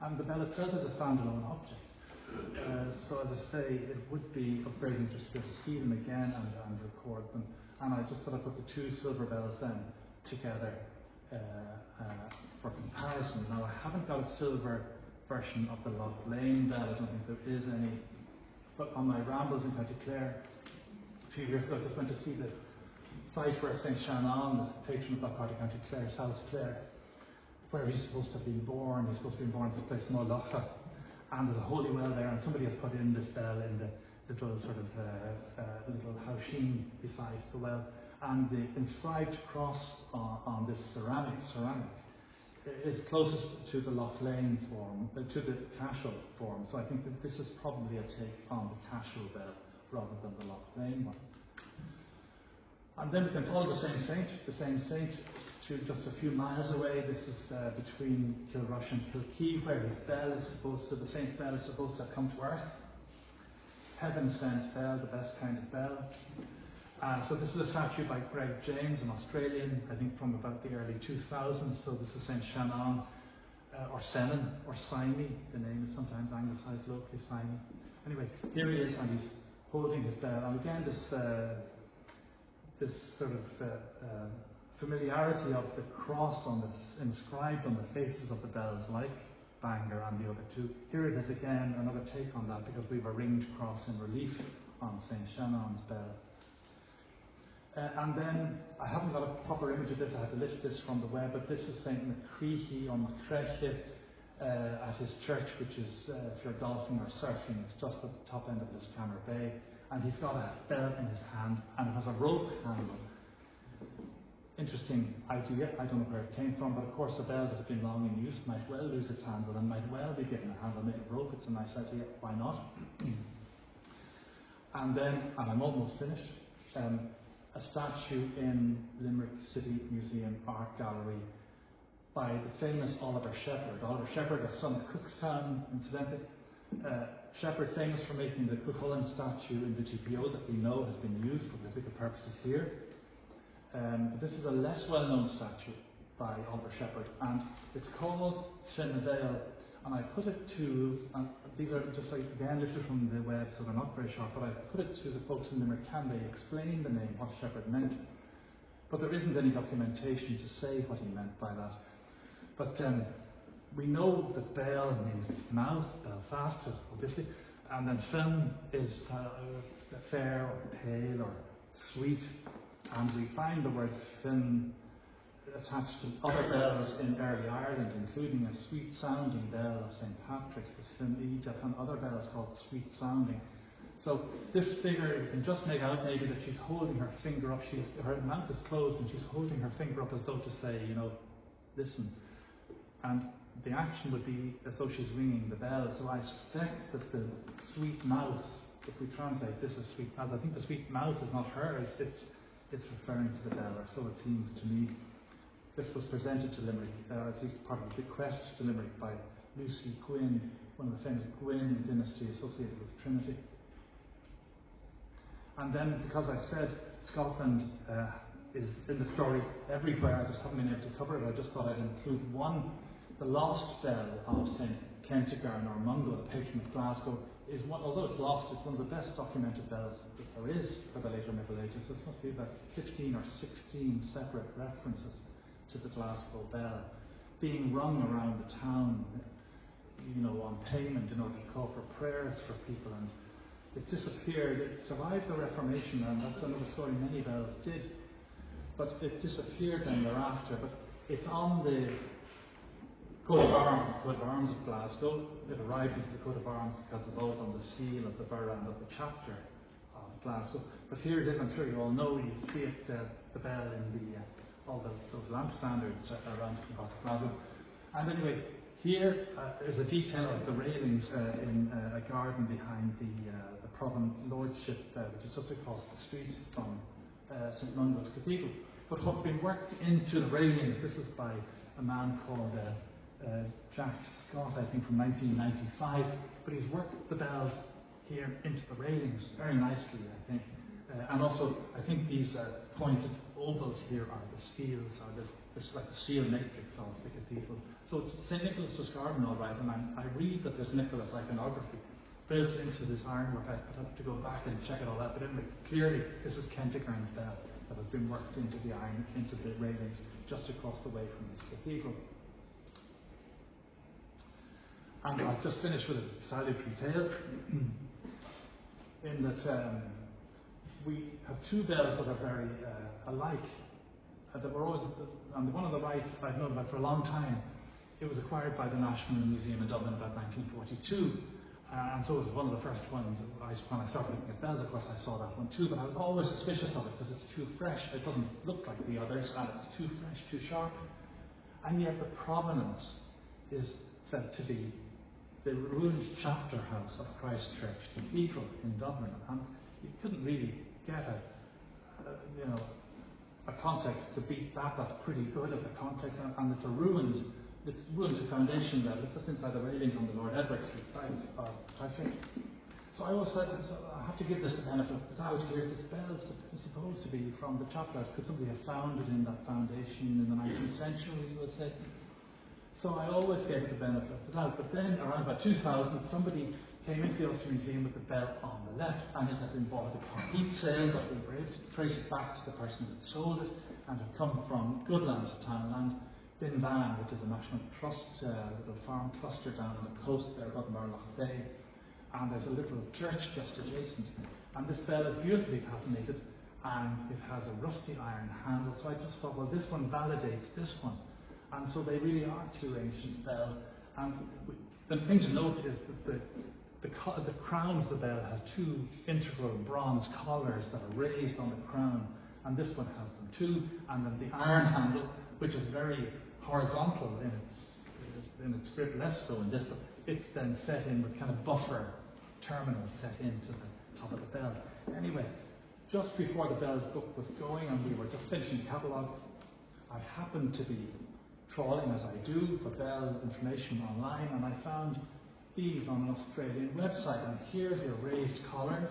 and the bell itself is a standalone object. So as I say, it would be of great interest to see them again and record them. And I just thought I'd put the two silver bells then together for comparison. Now I haven't got a silver version of the Loch Lane bell, I don't think there is any. But on my rambles in County Clare a few years ago, I just went to see the site where St. Shannon, the patron of that part of County Clare, South Clare, where he's supposed to have been born. He's supposed to be born in this place, Mollacha. And there's a holy well there, and somebody has put in this bell in the little sort of little housheen beside the well. And the inscribed cross on this ceramic is closest to the Loch Lane form, to the Cashel form. So I think that this is probably a take on the Cashel bell rather than the Loch Lane one. And then we can follow the same saint just a few miles away. This is between Kilrush and Kilkee, where his bell is supposed to, the saint's bell is supposed to have come to earth. Heaven sent bell, the best kind of bell. So this is a statue by Greg James, an Australian, I think from about the early 2000s. So this is St. Shannon, or Senan, or Simey. The name is sometimes anglicised locally, Simey. Anyway, here he is, and he's holding his bell. And again, this sort of familiarity of the cross on this, inscribed on the faces of the bells, like Bangor and the other two. Here it is again, another take on that, because we have a ringed cross in relief on St. Shannon's bell. And then, I haven't got a proper image of this, I had to lift this from the web, but this is St. Macreehey on Macreehey at his church, which is, if you're golfing or surfing, it's just at the top end of Liscannor Bay. And he's got a bell in his hand, and it has a rope handle. Interesting idea, I don't know where it came from, but of course a bell that had been long in use might well lose its handle and might well be given a handle made of rope. It's a nice idea, why not? And then, and I'm almost finished, a statue in Limerick City Museum Art Gallery by the famous Oliver Shepherd. Oliver Shepherd, a son of Cookstown, incidentally. Shepherd, famous for making the Cuchulainn statue in the GPO that we know has been used for political purposes here. But this is a less well-known statue by Oliver Shepherd, and it's called Finn Vale. And I put it to, these are just like, again, lifted from the web, so they're not very sharp, but I put it to the folks in Limerick, can they explain the name, what Shepherd meant? But there isn't any documentation to say what he meant by that. But we know that Bell means mouth, Belfast, obviously, and then Finn is fair or pale or sweet, and we find the word Finn attached to other bells in early Ireland, including a sweet-sounding bell of St. Patrick's, the Finn Edith, and other bells called sweet-sounding. So this figure, you can just make out maybe that she's holding her finger up, her mouth is closed and she's holding her finger up as though to say, you know, listen. And the action would be as though she's ringing the bell. So I suspect that the sweet mouth, if we translate this as sweet mouth, I think the sweet mouth is not hers, it's referring to the bell, or so it seems to me. This was presented to Limerick, or at least part of the bequest to Limerick by Lucy Gwynn, one of the famous Gwynn dynasty associated with Trinity. And then, because I said Scotland is in the story everywhere, I just haven't been able to cover it, I just thought I'd include one. The lost bell of St. Kentigern or Mungo, the patron of Glasgow, is one, although it's lost, it's one of the best documented bells that there is for the later Middle Ages. So it must be about 15 or 16 separate references to the Glasgow bell being rung around the town, you know, on payment in order to call for prayers for people. And it disappeared. It survived the Reformation, and that's another story many bells did. But it disappeared then thereafter. But it's on the coat of arms of Glasgow. It arrived into the coat of arms because it's always on the seal of the borough and of the chapter of Glasgow. But here it is, I'm sure you all know, you see it, the bell in the all those lamp standards around across Glasgow. And anyway, here is a detail of the railings in a garden behind the Provan Lordship, which is just across the street from St. Mungo's Cathedral. But what's been worked into the railings, this is by a man called Jack Scott, I think from 1995, but he's worked the bells here into the railings very nicely, I think. And also, I think these pointed ovals here are the seals, this like the seal matrix of the cathedral. So it's St. Nicholas's garden, all right, and I read that there's Nicholas iconography built into this ironwork. I'd have to go back and check it all out, but anyway, clearly this is Kentigern's bell that has been worked into the iron, into the railings just across the way from this cathedral. And I'll just finish with a salutary tale in that we have two bells that are very alike. That were always, and the one on the right I've known about for a long time. It was acquired by the National Museum in Dublin about 1942, and so it was one of the first ones. When I started looking at bells, of course, I saw that one too, but I was always suspicious of it because it's too fresh. It doesn't look like the others, and it's too fresh, too sharp. And yet the provenance is said to be the ruined chapter house of Christ Church Cathedral in Dublin, and you couldn't really get a context to beat that. That's pretty good as a context, and it's ruined to foundation level. It's just inside the railings on the Lord Edward Street side. So I always said, I have to give this the benefit of the doubt. Here's this bell supposed to be from the chapel house. Could somebody have found it in that foundation in the 19th century, you would say? So I always gave it the benefit of the doubt. But then, around about 2000, somebody came into the Ulster Museum with the bell on the left, and it had been bought at a complete sale, but we were able to trace it back to the person that sold it, and it had come from Goodland, Townland, Binban, which is a National Trust little farm cluster down on the coast there above Murlough Bay. And there's a little church just adjacent. And this bell is beautifully patinated, and it has a rusty iron handle. So I just thought, well, this one validates this one. And so they really are two ancient bells. And the thing to note is that the crown of the bell has two integral bronze collars that are raised on the crown, and this one has them too. And then the iron handle, which is very horizontal in its grip, less so in this, but it's then set in with kind of buffer terminals set into the top of the bell. Anyway, just before the Bell's book was going and we were just finishing the catalogue, I happened to be trawling, as I do, for bell information online, and I found these on an Australian website. And here's your raised collars,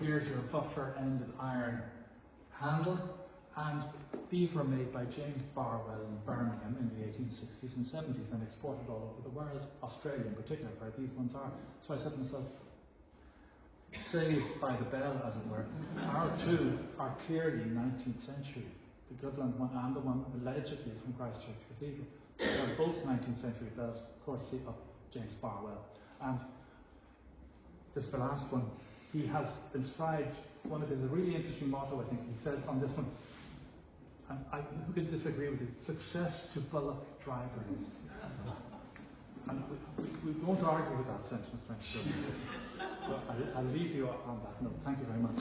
here's your buffer-ended iron handle, and these were made by James Barwell in Birmingham in the 1860s and 70s and exported all over the world, Australia in particular, where these ones are. So I said to myself, saved by the bell, as it were. Our two are clearly 19th century. The Goodland one and the one allegedly from Christchurch Cathedral. They're both 19th century bells, courtesy of James Barwell. And this is the last one. He has inscribed one of his, a really interesting motto, I think. He says on this one, and who can disagree with it? Success to bullock drivers. And we won't argue with that sentiment, I'm sure. So I'll leave you on that note. Thank you very much.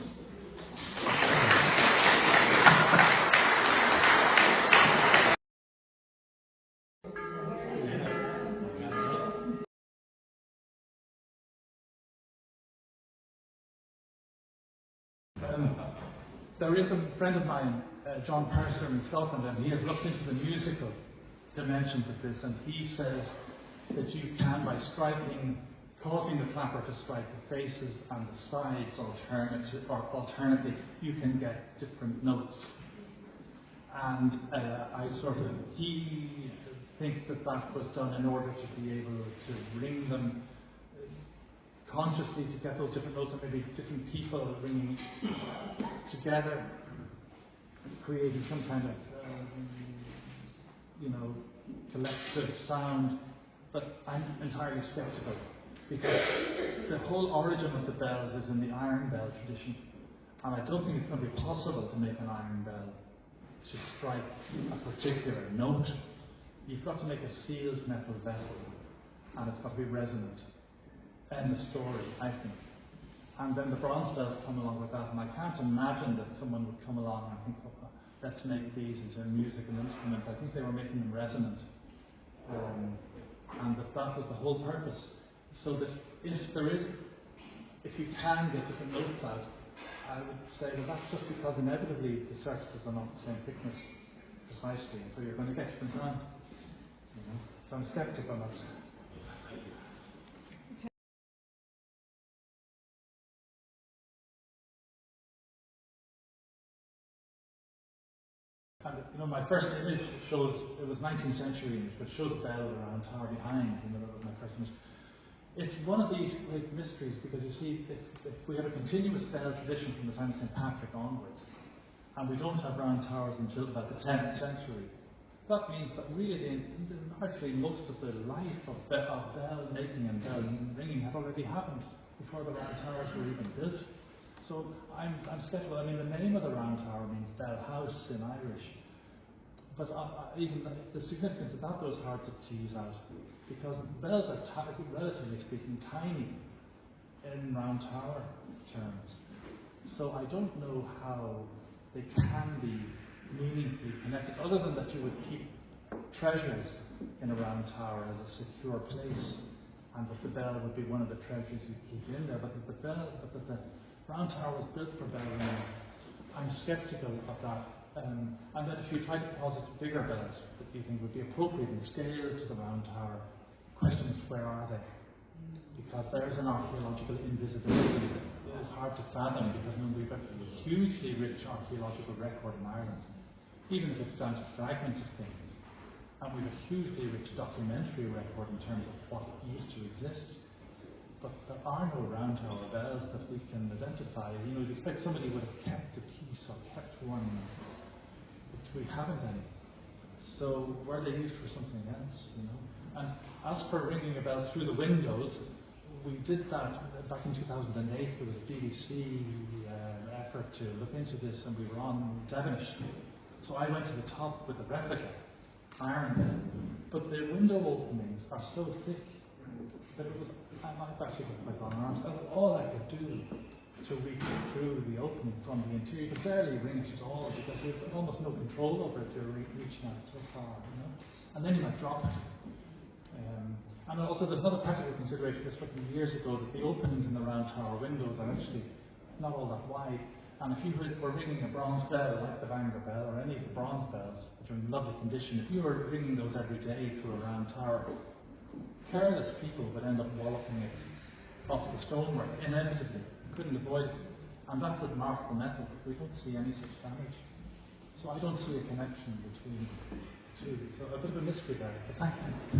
There is a friend of mine, John Purser in Scotland, and he has looked into the musical dimensions of this, and he says that you can, by striking, causing the clapper to strike the faces and the sides alternately, you can get different notes. And he thinks that that was done in order to be able to ring them consciously, to get those different notes, and maybe different people ringing together, creating some kind of collective sound. But I'm entirely skeptical, because the whole origin of the bells is in the iron bell tradition, and I don't think it's going to be possible to make an iron bell to strike a particular note. You've got to make a sealed metal vessel, and it's got to be resonant. End of story, I think. And then the bronze bells come along with that, and I can't imagine that someone would come along and think, oh, let's make these into musical instruments. I think they were making them resonant. And that was the whole purpose. So that if you can get different notes out, I would say that that's just because inevitably the surfaces are not the same thickness precisely, and so you're going to get different sound. So I'm skeptical on that. And my first image shows, it was 19th century image, but shows a bell with a round tower behind. That was my first image. It's one of these great mysteries, because you see, if we have a continuous bell tradition from the time of St. Patrick onwards, and we don't have round towers until about the 10th century, that means that really, largely most of the life of bell making and bell ringing had already happened before the round towers were even built. So I'm skeptical. I mean, the name of the round tower means bell house in Irish, but even the significance of that was hard to tease out, because bells are, relatively speaking, tiny in round tower terms. So I don't know how they can be meaningfully connected, other than that you would keep treasures in a round tower as a secure place, and that the bell would be one of the treasures you'd keep in there. But the round tower was built for bell ringing. I'm skeptical of that And then if you try to posit bigger bells that you think would be appropriate in scale to the round tower, question is, where are they? Because there's an archaeological invisibility that is hard to fathom, because I mean, we've got a hugely rich archaeological record in Ireland, even if it's down to fragments of things. And we've a hugely rich documentary record in terms of what used to exist. But there are no round tower bells that we can identify. You know, you'd expect somebody would have kept a piece or kept one, but we haven't any. So were they used for something else, you know? And as for ringing a bell through the windows, we did that back in 2008. There was a BBC effort to look into this, and we were on Devonish. So I went to the top with a replica iron bell, but the window openings are so thick that it was, I've actually got my long arms, all I could do to reach through the opening from the interior, you could barely ring it at all, because you have almost no control over it, you're reaching out so far, you know? And then you might drop it. And also there's another practical consideration, this from years ago, that the openings in the round tower windows are actually not all that wide. And if you were ringing a bronze bell, like the Bangor Bell, or any of the bronze bells, which are in lovely condition, if you were ringing those every day through a round tower, careless people would end up walloping it off the stonework, inevitably. Couldn't avoid it. And that would mark the metal. We don't see any such damage. So I don't see a connection between the two. So a bit of a mystery there, but thank you.